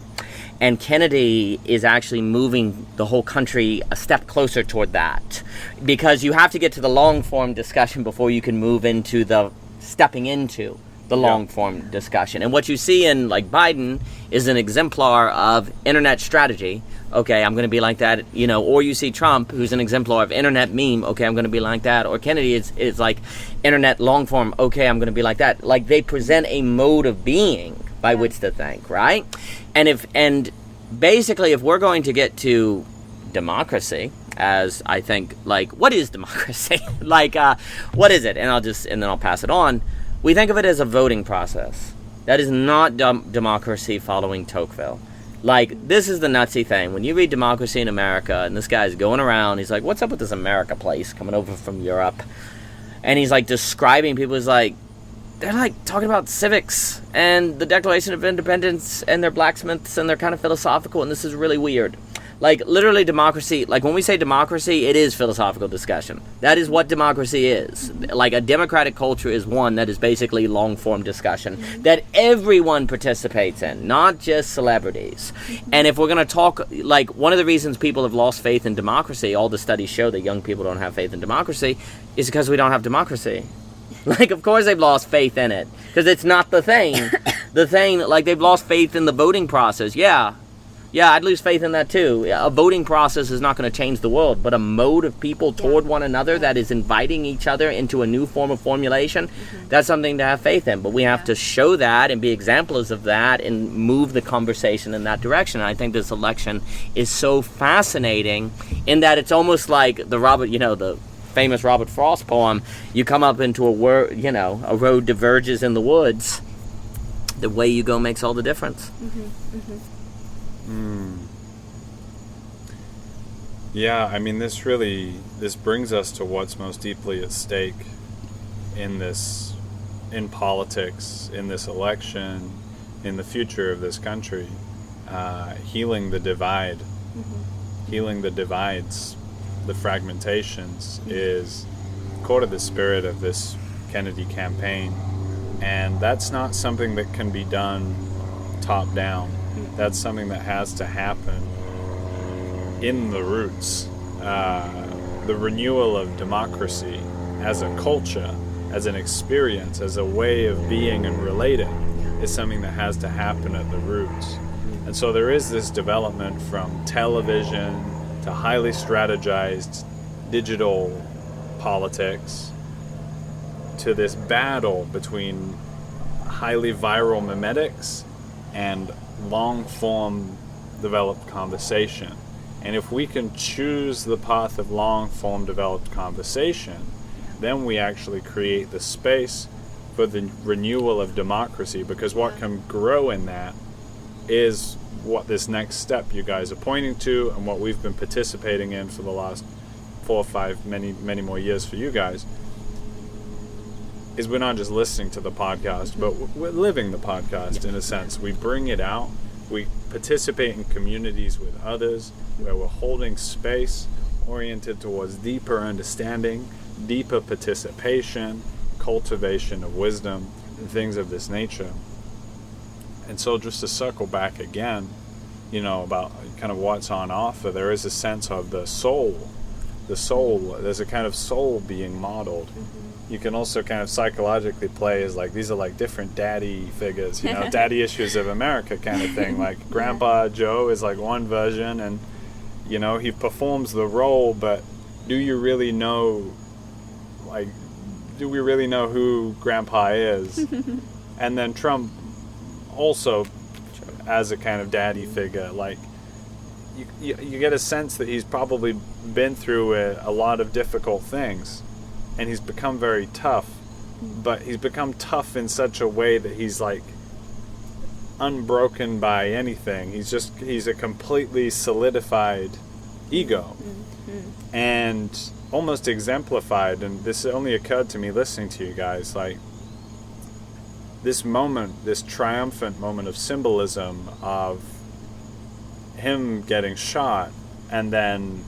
And Kennedy is actually moving the whole country a step closer toward that, because you have to get to the long form discussion before you can move into the stepping into the long form discussion. And what you see in like Biden is an exemplar of internet strategy. Okay, I'm going to be like that, or you see Trump, who's an exemplar of internet meme. Okay, I'm going to be like that. Or Kennedy is like internet long form. Okay, I'm going to be like that. Like, they present a mode of being by which to think, right? And basically, if we're going to get to democracy, as I think, like, what is democracy? Like, what is it? And then I'll pass it on. We think of it as a voting process. That is not democracy following Tocqueville. Like, this is the nutsy thing. When you read Democracy in America, and this guy's going around, he's like, what's up with this America place coming over from Europe? And he's like describing people as like, they're like talking about civics and the Declaration of Independence, and they're blacksmiths, and they're kind of philosophical, and this is really weird. Like, literally democracy, like when we say democracy, it is philosophical discussion. That is what democracy is. Like, a democratic culture is one that is basically long-form discussion that everyone participates in, not just celebrities. And if we're going to talk, like, one of the reasons people have lost faith in democracy, all the studies show that young people don't have faith in democracy, is because we don't have democracy. Like, of course they've lost faith in it, because it's not the thing. Like, they've lost faith in the voting process. Yeah, I'd lose faith in that too. A voting process is not going to change the world, but a mode of people toward one another that is inviting each other into a new form of formulation, that's something to have faith in. But we have to show that and be examples of that and move the conversation in that direction. And I think this election is so fascinating in that it's almost like the famous Robert Frost poem, you come up into a road diverges in the woods. The way you go makes all the difference. Yeah, I mean, this brings us to what's most deeply at stake in politics, in this election, in the future of this country. Healing the divide, healing the divides the fragmentations is core to the spirit of this Kennedy campaign, and that's not something that can be done top down. That's something that has to happen in the roots. The renewal of democracy as a culture, as an experience, as a way of being and relating is something that has to happen at the roots. And so there is this development from television to highly strategized digital politics to this battle between highly viral memetics and long-form developed conversation. And if we can choose the path of long-form developed conversation, then we actually create the space for the renewal of democracy, because what can grow in that is what this next step you guys are pointing to and what we've been participating in for the last 4 or 5, many more years for you guys, is we're not just listening to the podcast, but we're living the podcast in a sense. We bring it out, we participate in communities with others where we're holding space oriented towards deeper understanding, deeper participation, cultivation of wisdom, and things of this nature. And so just to circle back again, about kind of what's on offer, there is a sense of the soul, there's a kind of soul being modeled. You can also kind of psychologically play as like, these are like different daddy figures, daddy issues of America kind of thing. Like Grandpa Joe is like one version, and, he performs the role, but do we really know who Grandpa is? And then Trump also as a kind of daddy figure, like you get a sense that he's probably been through a lot of difficult things, and he's become very tough, but he's become tough in such a way that he's like unbroken by anything. He's a completely solidified ego, and almost exemplified. And this only occurred to me listening to you guys, like this moment, this triumphant moment of symbolism of him getting shot and then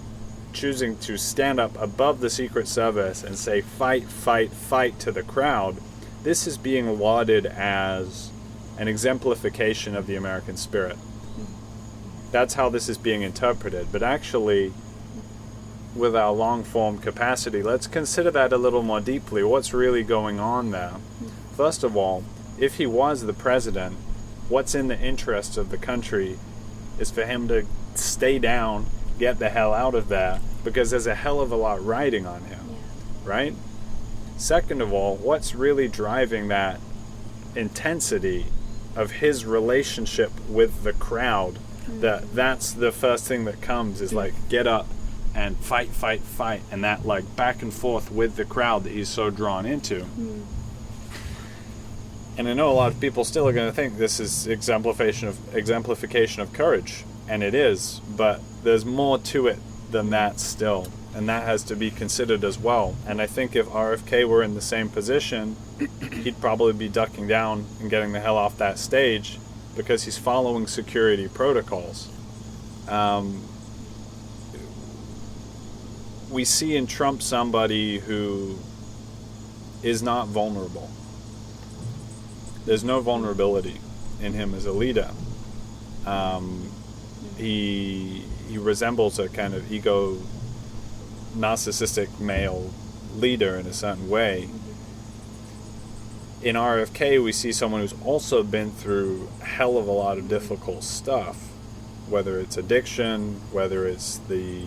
choosing to stand up above the Secret Service and say, fight, fight, fight to the crowd. This is being lauded as an exemplification of the American spirit. That's how this is being interpreted. But actually, with our long-form capacity, let's consider that a little more deeply. What's really going on there? First of all, if he was the president, what's in the interest of the country is for him to stay down, get the hell out of there, because there's a hell of a lot riding on him, right? Second of all, what's really driving that intensity of his relationship with the crowd? That's the first thing that comes, is like, get up and fight, fight, fight, and that like back and forth with the crowd that he's so drawn into. And I know a lot of people still are going to think this is exemplification of courage, and it is, but there's more to it than that still, and that has to be considered as well. And I think if RFK were in the same position, he'd probably be ducking down and getting the hell off that stage, because he's following security protocols. We see in Trump somebody who is not vulnerable. There's no vulnerability in him as a leader. He resembles a kind of ego, narcissistic male leader in a certain way. In RFK, we see someone who's also been through a hell of a lot of difficult stuff, whether it's addiction, whether it's the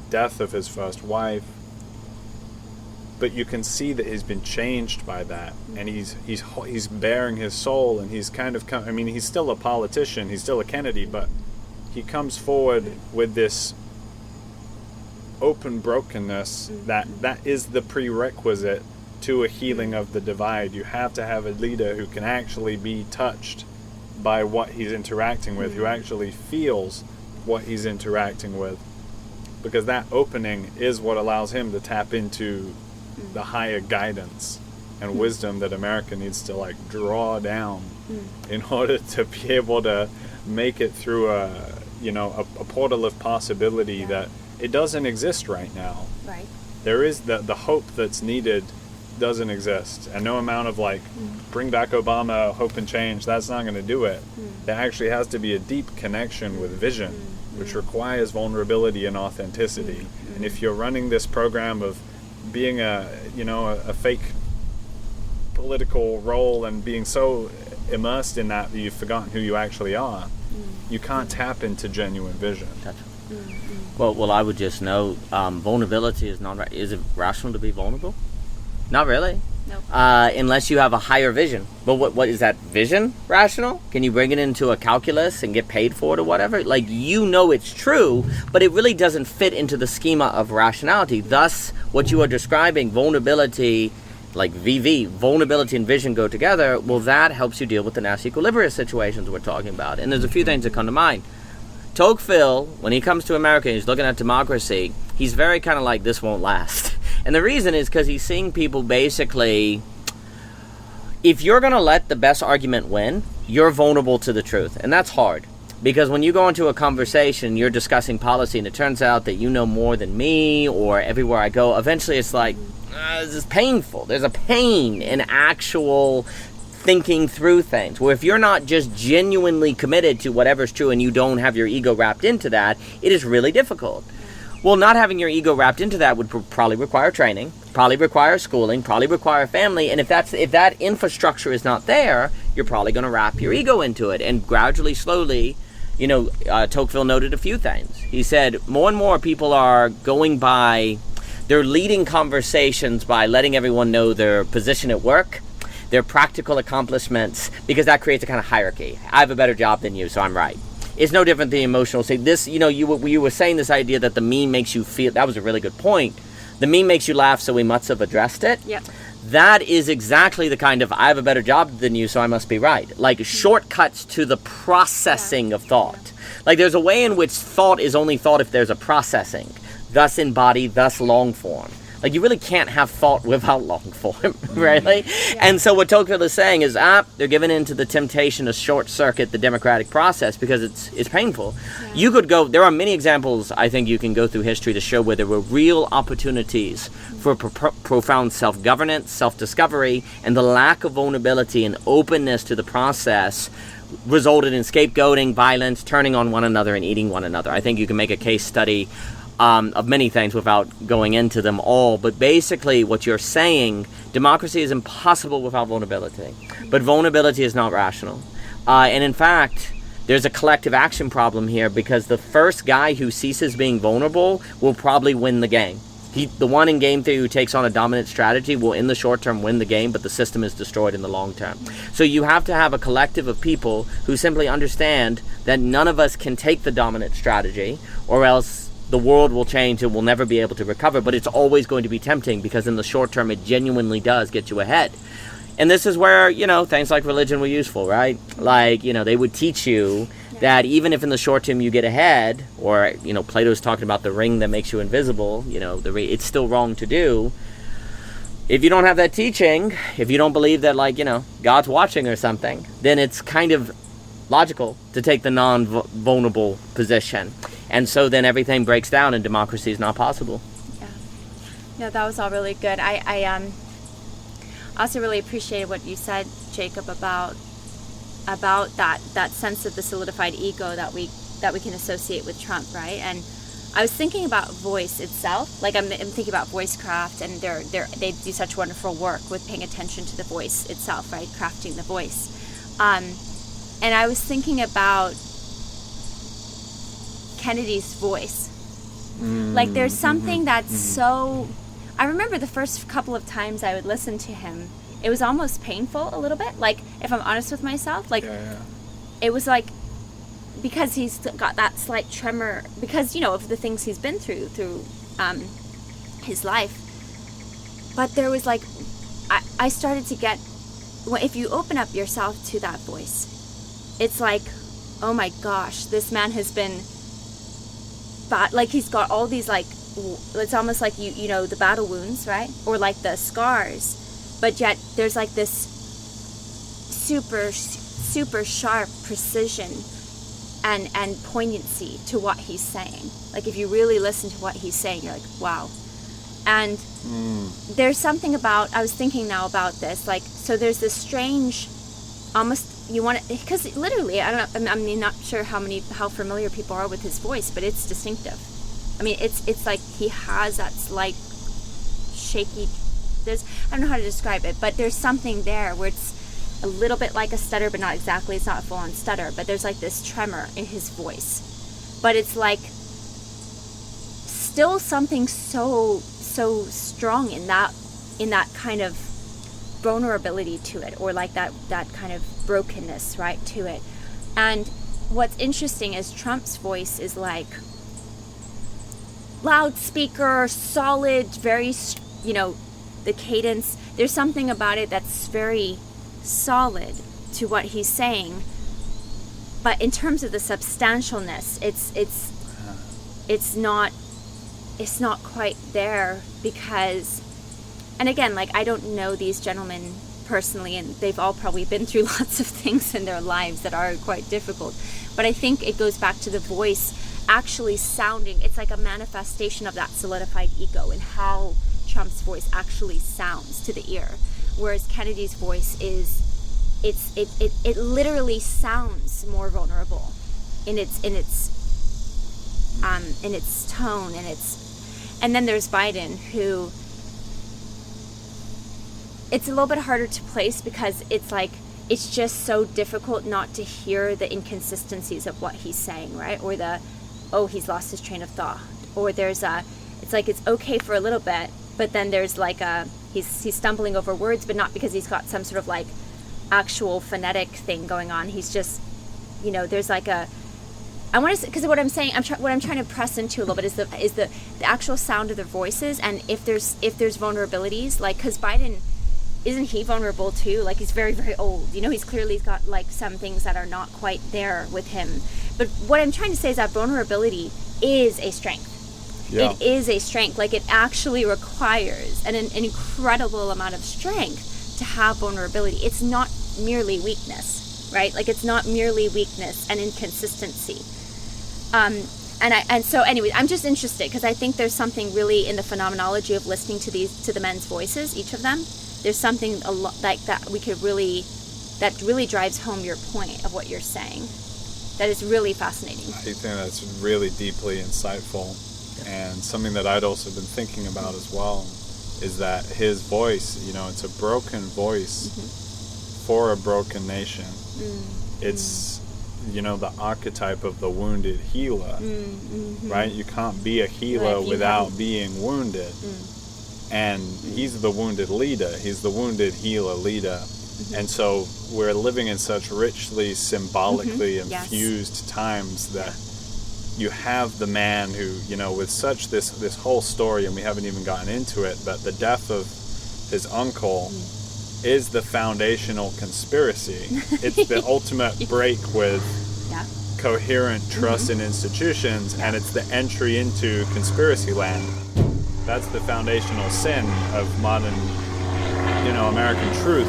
death of his first wife. But you can see that he's been changed by that, and he's bearing his soul, and he's kind of he's still a politician, he's still a Kennedy, but he comes forward with this open brokenness that is the prerequisite to a healing of the divide. You have to have a leader who can actually be touched by what he's interacting with, who actually feels what he's interacting with, because that opening is what allows him to tap into the higher guidance and wisdom that America needs to like draw down in order to be able to make it through a portal of possibility that it doesn't exist right now. Right. There is the hope that's needed doesn't exist, and no amount of like bring back Obama, hope and change, that's not going to do it. There actually has to be a deep connection with vision, which requires vulnerability and authenticity. And if you're running this program of being a fake political role and being so immersed in that you've forgotten who you actually are, you can't tap into genuine vision. Well, I would just note, vulnerability is not right. Is it rational to be vulnerable? Not really. Nope. Unless you have a higher vision. But what is that vision rational? Can you bring it into a calculus and get paid for it or whatever? Like, it's true, but it really doesn't fit into the schema of rationality. Thus, what you are describing, vulnerability, like vulnerability and vision go together, well, that helps you deal with the nasty equilibrium situations we're talking about. And there's a few things that come to mind. Tocqueville, when he comes to America and he's looking at democracy, he's very kind of like, this won't last. And the reason is because he's seeing people basically, if you're going to let the best argument win, you're vulnerable to the truth. And that's hard. Because when you go into a conversation, you're discussing policy, and it turns out that you know more than me, or everywhere I go, eventually it's like, this is painful. There's a pain in actual thinking through things. Where if you're not just genuinely committed to whatever's true and you don't have your ego wrapped into that, it is really difficult. Well, not having your ego wrapped into that would probably require training, probably require schooling, probably require family. And if that infrastructure is not there, you're probably going to wrap your ego into it. And gradually, slowly, Tocqueville noted a few things. He said more and more people are going by, they're leading conversations by letting everyone know their position at work, their practical accomplishments, because that creates a kind of hierarchy. I have a better job than you, so I'm right. It's no different than emotional. Say this, you were saying this idea that the meme makes you feel. That was a really good point. The meme makes you laugh, so we must have addressed it. Yep. That is exactly the kind of, I have a better job than you, so I must be right. Like shortcuts to the processing of thought. Like there's a way in which thought is only thought if there's a processing. Thus embodied, thus long form. Like you really can't have thought without long form, really. Yeah. And so what Tocqueville is saying is, they're giving into the temptation to short circuit the democratic process because it's painful. Yeah. You could go. There are many examples I think you can go through history to show where there were real opportunities for profound self-governance, self-discovery, and the lack of vulnerability and openness to the process resulted in scapegoating, violence, turning on one another, and eating one another. I think you can make a case study of many things without going into them all. But basically what you're saying, democracy is impossible without vulnerability. But vulnerability is not rational. And in fact, there's a collective action problem here because the first guy who ceases being vulnerable will probably win the game. The one in game theory who takes on a dominant strategy will in the short term win the game, but the system is destroyed in the long term. So you have to have a collective of people who simply understand that none of us can take the dominant strategy, or else the world will change and we'll never be able to recover. But it's always going to be tempting because in the short term it genuinely does get you ahead. And this is where, things like religion were useful, right? Like, they would teach you that even if in the short term you get ahead, or, Plato's talking about the ring that makes you invisible, it's still wrong to do. If you don't have that teaching, if you don't believe that, God's watching or something, then it's kind of logical to take the non-vulnerable position. And so then everything breaks down and democracy is not possible. Yeah. No, that was all really good. I also really appreciated what you said, Jacob, about that sense of the solidified ego that we can associate with Trump, right? And I was thinking about voice itself. Like I'm thinking about voicecraft, and they do such wonderful work with paying attention to the voice itself, right? Crafting the voice. And I was thinking about Kennedy's voice. Like there's something that's so... I remember the first couple of times I would listen to him, it was almost painful a little bit. Like, if I'm honest with myself, it was like, because he's got that slight tremor, because, of the things he's been through his life. But there was like, I started to get, if you open up yourself to that voice, it's like, oh my gosh, this man has been... But like he's got all these it's almost like the battle wounds, right? Or like the scars, but yet there's like this super sharp precision and poignancy to what he's saying. Like if you really listen to what he's saying, you're like, wow. And there's something about, I was thinking now about this, like, so there's this strange, almost, you want to, because literally, I don't know, I mean, not sure how familiar people are with his voice, but it's distinctive. I mean, it's like he has that slight shaky, I don't know how to describe it, but there's something there where it's a little bit like a stutter, but not exactly, it's not a full-on stutter, but there's like this tremor in his voice. But it's like still something so strong in that kind of vulnerability to it, or like that kind of brokenness, right, to it. And what's interesting is Trump's voice is like loudspeaker, solid, very, the cadence, there's something about it that's very solid to what he's saying, but in terms of the substantialness, it's not quite there, because, and again, like, I don't know these gentlemen personally, and they've all probably been through lots of things in their lives that are quite difficult, but I think it goes back to the voice actually sounding, it's like a manifestation of that solidified ego and how Trump's voice actually sounds to the ear, whereas Kennedy's voice is, it literally sounds more vulnerable in its tone, and then there's Biden, who it's a little bit harder to place, because it's like it's just so difficult not to hear the inconsistencies of what he's saying, right? Or he's lost his train of thought, or it's like it's okay for a little bit, but then there's like he's stumbling over words, but not because he's got some sort of like actual phonetic thing going on. He's just, there's like I want to, because what I'm saying, what I'm trying to press into a little bit is the actual sound of their voices, and if there's vulnerabilities, like, because Biden, isn't he vulnerable too? Like, he's very, very old. He's clearly got like some things that are not quite there with him. But what I'm trying to say is that vulnerability is a strength. Yeah. It is a strength. Like, it actually requires an incredible amount of strength to have vulnerability. It's not merely weakness, right? Like, it's not merely weakness and inconsistency. So anyway, I'm just interested, because I think there's something really in the phenomenology of listening to the men's voices, each of them. There's something a lot like that that really drives home your point of what you're saying. That is really fascinating. I think that's really deeply insightful. And something that I'd also been thinking about as well is that his voice, it's a broken voice for a broken nation. It's, the archetype of the wounded healer, right? You can't be a healer without being wounded. And he's the wounded leader. He's the wounded healer leader. And so we're living in such richly, symbolically infused times that you have the man who, with such this whole story, and we haven't even gotten into it, but the death of his uncle is the foundational conspiracy. It's the ultimate break with coherent trust in institutions, and it's the entry into conspiracy land. That's the foundational sin of modern, American truth.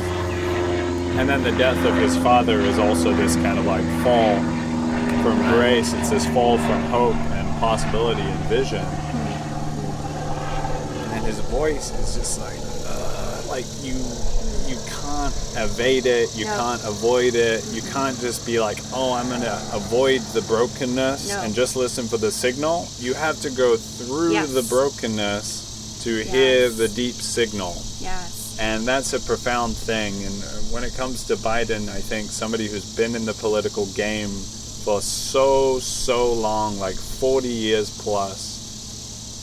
And then the death of his father is also this kind of like fall from grace. It's this fall from hope and possibility and vision. And his voice is just like you can't evade it. You can't avoid it. You can't just be like, oh, I'm going to avoid the brokenness and just listen for the signal. You have to go through the brokenness to hear the deep signal. Yes. And that's a profound thing. And when it comes to Biden, I think somebody who's been in the political game for so long, like 40 years plus,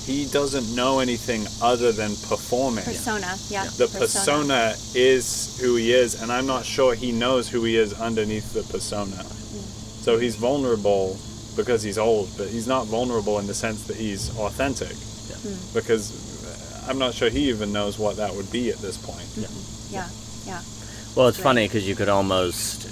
he doesn't know anything other than performing. Persona, The persona is who he is, and I'm not sure he knows who he is underneath the persona. So he's vulnerable because he's old, but he's not vulnerable in the sense that he's authentic. Because I'm not sure he even knows what that would be at this point. Yeah. Well, it's funny because you could almost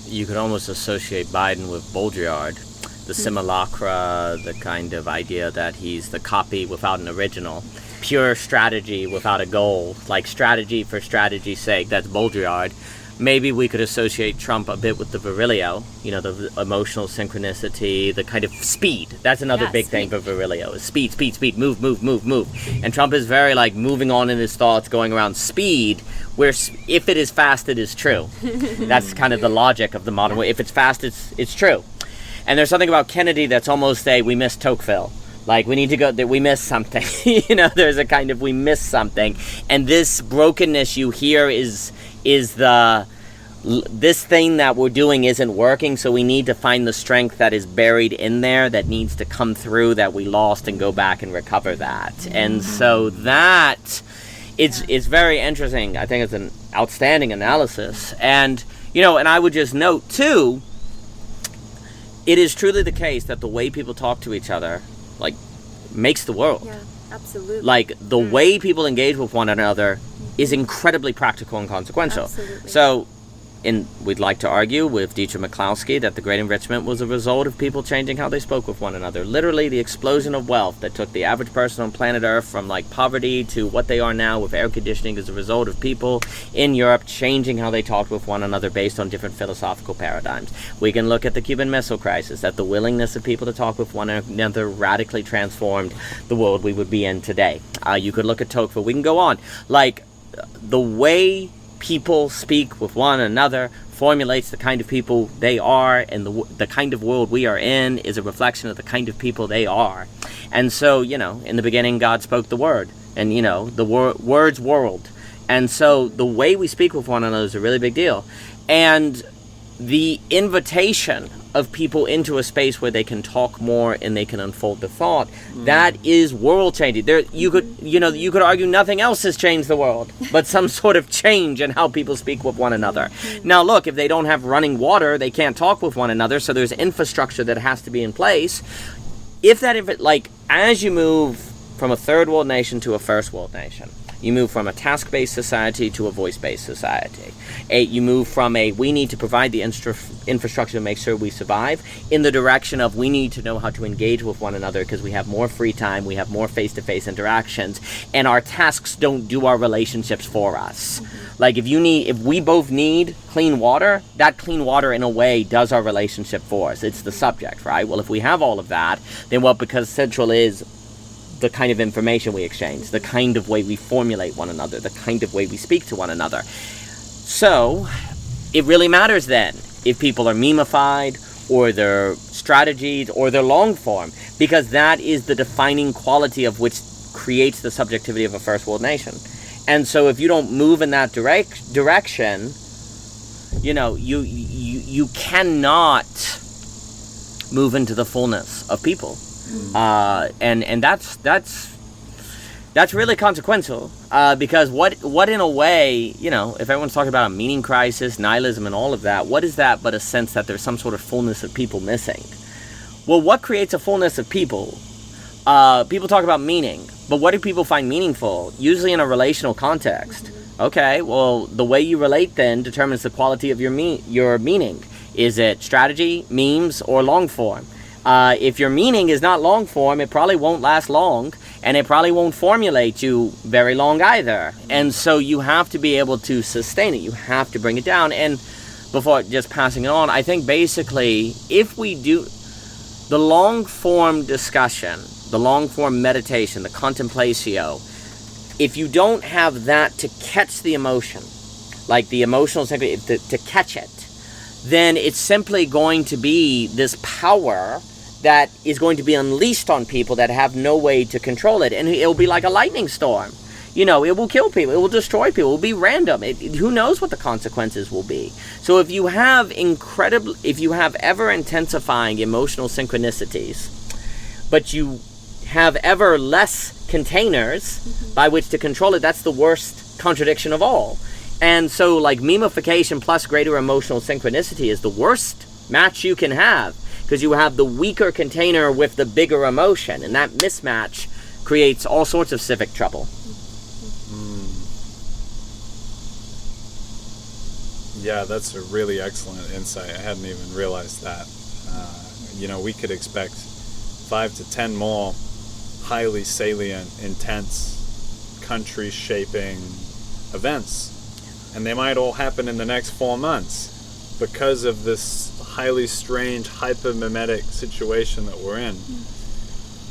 associate Biden with Baudrillard, the simulacra, the kind of idea that he's the copy without an original, pure strategy without a goal, like strategy for strategy's sake. That's Baudrillard. maybe we could associate Trump a bit with the virilio, the emotional synchronicity, the kind of speed. That's another big thing for virilio, is speed, move. And Trump is very like moving on in his thoughts, going around speed, where if it is fast, it is true. That's kind of the logic of the modern way. If it's fast, it's true. And there's something about Kennedy that's almost we missed Tocqueville. Like, we need to go, we missed something. There's a kind of, we missed something. And this brokenness you hear is this thing that we're doing isn't working, so we need to find the strength that is buried in there that needs to come through, that we lost, and go back and recover that. And so that, it's very interesting. I think it's an outstanding analysis. And, and I would just note, too, it is truly the case that the way people talk to each other, makes the world. Yeah, absolutely. Like, the way people engage with one another is incredibly practical and consequential. Absolutely. So, we'd like to argue with Dietrich Mcluhan that the Great Enrichment was a result of people changing how they spoke with one another. Literally, the explosion of wealth that took the average person on planet Earth from poverty to what they are now with air conditioning is a result of people in Europe changing how they talked with one another based on different philosophical paradigms. We can look at the Cuban Missile Crisis, that the willingness of people to talk with one another radically transformed the world we would be in today. You could look at Tocqueville. We can go on. The way people speak with one another formulates the kind of people they are, and the kind of world we are in is a reflection of the kind of people they are. And so, in the beginning, God spoke the word, and, the word's world. And so the way we speak with one another is a really big deal. And the invitation of people into a space where they can talk more and they can unfold the thought, that is world changing. You could argue nothing else has changed the world, but some sort of change in how people speak with one another. Now look, if they don't have running water, they can't talk with one another, so there's infrastructure that has to be in place. As you move from a third world nation to a first world nation, you move from a task-based society to a voice-based society. You move from we need to provide the infrastructure to make sure we survive, in the direction of we need to know how to engage with one another because we have more free time, we have more face-to-face interactions, and our tasks don't do our relationships for us. If we both need clean water, that clean water in a way does our relationship for us. It's the subject, right? Well, if we have all of that, then because central is the kind of information we exchange, the kind of way we formulate one another, the kind of way we speak to one another. So, it really matters then if people are memeified, or their strategies, or their long form, because that is the defining quality of which creates the subjectivity of a first world nation. And so if you don't move in that direction, you cannot move into the fullness of people. And that's really consequential, because what in a way, if everyone's talking about a meaning crisis, nihilism, and all of that, what is that but a sense that there's some sort of fullness of people missing? Well, what creates a fullness of people? People talk about meaning, but what do people find meaningful? Usually in a relational context. Okay, well, the way you relate then determines the quality of your meaning. Is it strategy, memes, or long form? If your meaning is not long form, it probably won't last long, and it probably won't formulate you very long either. And so you have to be able to sustain it. You have to bring it down. And before just passing it on, I think basically if we do the long form discussion, the long form meditation, the contemplatio, if you don't have that to catch the emotion, like the emotional, to catch it, then it's simply going to be this power that is going to be unleashed on people that have no way to control it. And it'll be like a lightning storm. It will kill people. It will destroy people. It will be random. Who knows what the consequences will be? So if you have ever intensifying emotional synchronicities, but you have ever less containers by which to control it, that's the worst contradiction of all. And so memification plus greater emotional synchronicity is the worst match you can have, because you have the weaker container with the bigger emotion, and that mismatch creates all sorts of civic trouble. Yeah, that's a really excellent insight. I hadn't even realized that. We could expect 5 to 10 more highly salient, intense, country-shaping events and they might all happen in the next 4 months because of this highly strange hyper-memetic situation that we're in.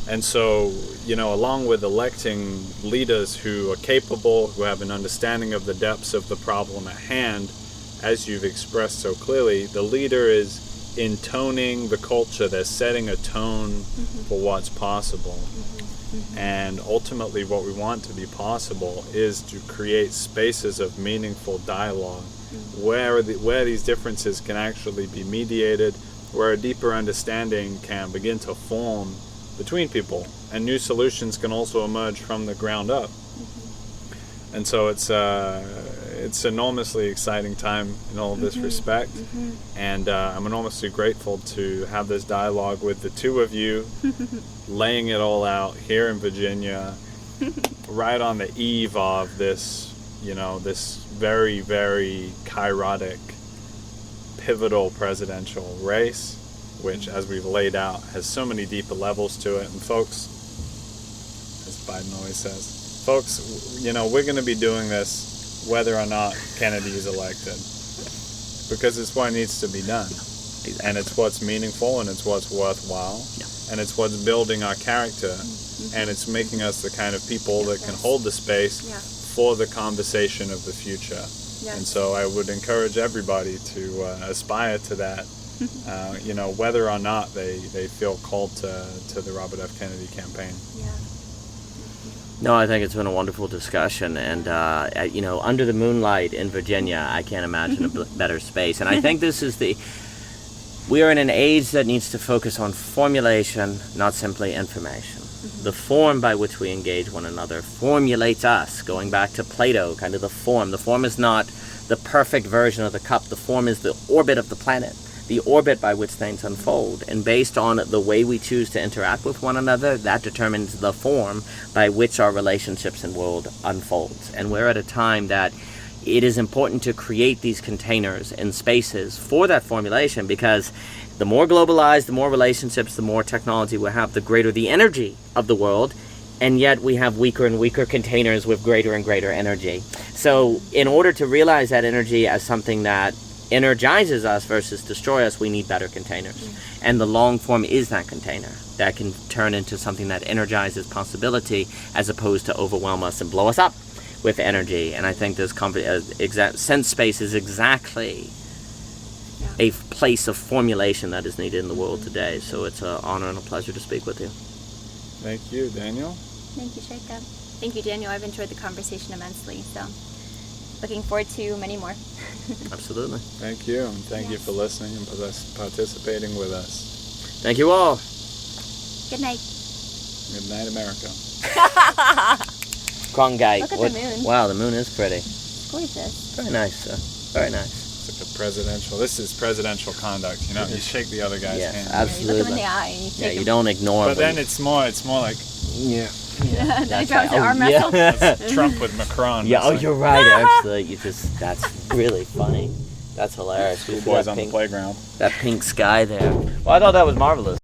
And so, along with electing leaders who are capable, who have an understanding of the depths of the problem at hand, as you've expressed so clearly, the leader is intoning the culture. They're setting a tone for what's possible. And ultimately what we want to be possible is to create spaces of meaningful dialogue where these differences can actually be mediated, where a deeper understanding can begin to form between people, and new solutions can also emerge from the ground up. And so it's enormously exciting time in all of this respect, and I'm enormously grateful to have this dialogue with the two of you, laying it all out here in Virginia, right on the eve of this, this very, very kairotic, pivotal presidential race, which, as we've laid out, has so many deeper levels to it. And folks, as Biden always says, folks, we're going to be doing this whether or not Kennedy is elected, because it's what needs to be done. Exactly. And it's what's meaningful, and it's what's worthwhile, and it's what's building our character, and it's making us the kind of people that can hold the space for the conversation of the future. And so I would encourage everybody to aspire to that, whether or not they feel called to the Robert F. Kennedy campaign. No, I think it's been a wonderful discussion, and under the moonlight in Virginia, I can't imagine a better space. And I think we are in an age that needs to focus on formulation, not simply information. The form by which we engage one another formulates us, going back to Plato, kind of the form. The form is not the perfect version of the cup. The form is the orbit of the planet, the orbit by which things unfold. And based on the way we choose to interact with one another, that determines the form by which our relationships and world unfolds. And we're at a time that it is important to create these containers and spaces for that formulation, because the more globalized, the more relationships, the more technology we have, the greater the energy of the world, and yet we have weaker and weaker containers with greater and greater energy. So in order to realize that energy as something that energizes us versus destroy us, we need better containers. And the long form is that container that can turn into something that energizes possibility as opposed to overwhelm us and blow us up with energy. And I think this sense space is exactly a place of formulation that is needed in the world today. So it's an honor and a pleasure to speak with you. Thank you, Daniel. Thank you, Jacob. Thank you, Daniel. I've enjoyed the conversation immensely. So looking forward to many more. Absolutely. Thank you. And thank you for listening and participating with us. Thank you all. Good night. Good night, America. Krongite. Look at the moon. Wow, the moon is pretty. Gorgeous. Very nice, sir. Very nice. It's like a presidential. This is presidential conduct. You shake the other guy's hand. Absolutely. You look him in the eye and you shake him. You don't ignore. But then it's more like Then he drops the arm wrestle. That's Trump with Macron. Yeah. Oh, you're right. Actually, that's really funny. That's hilarious. Schoolboys on the playground. That pink sky there. Well, I thought that was marvelous.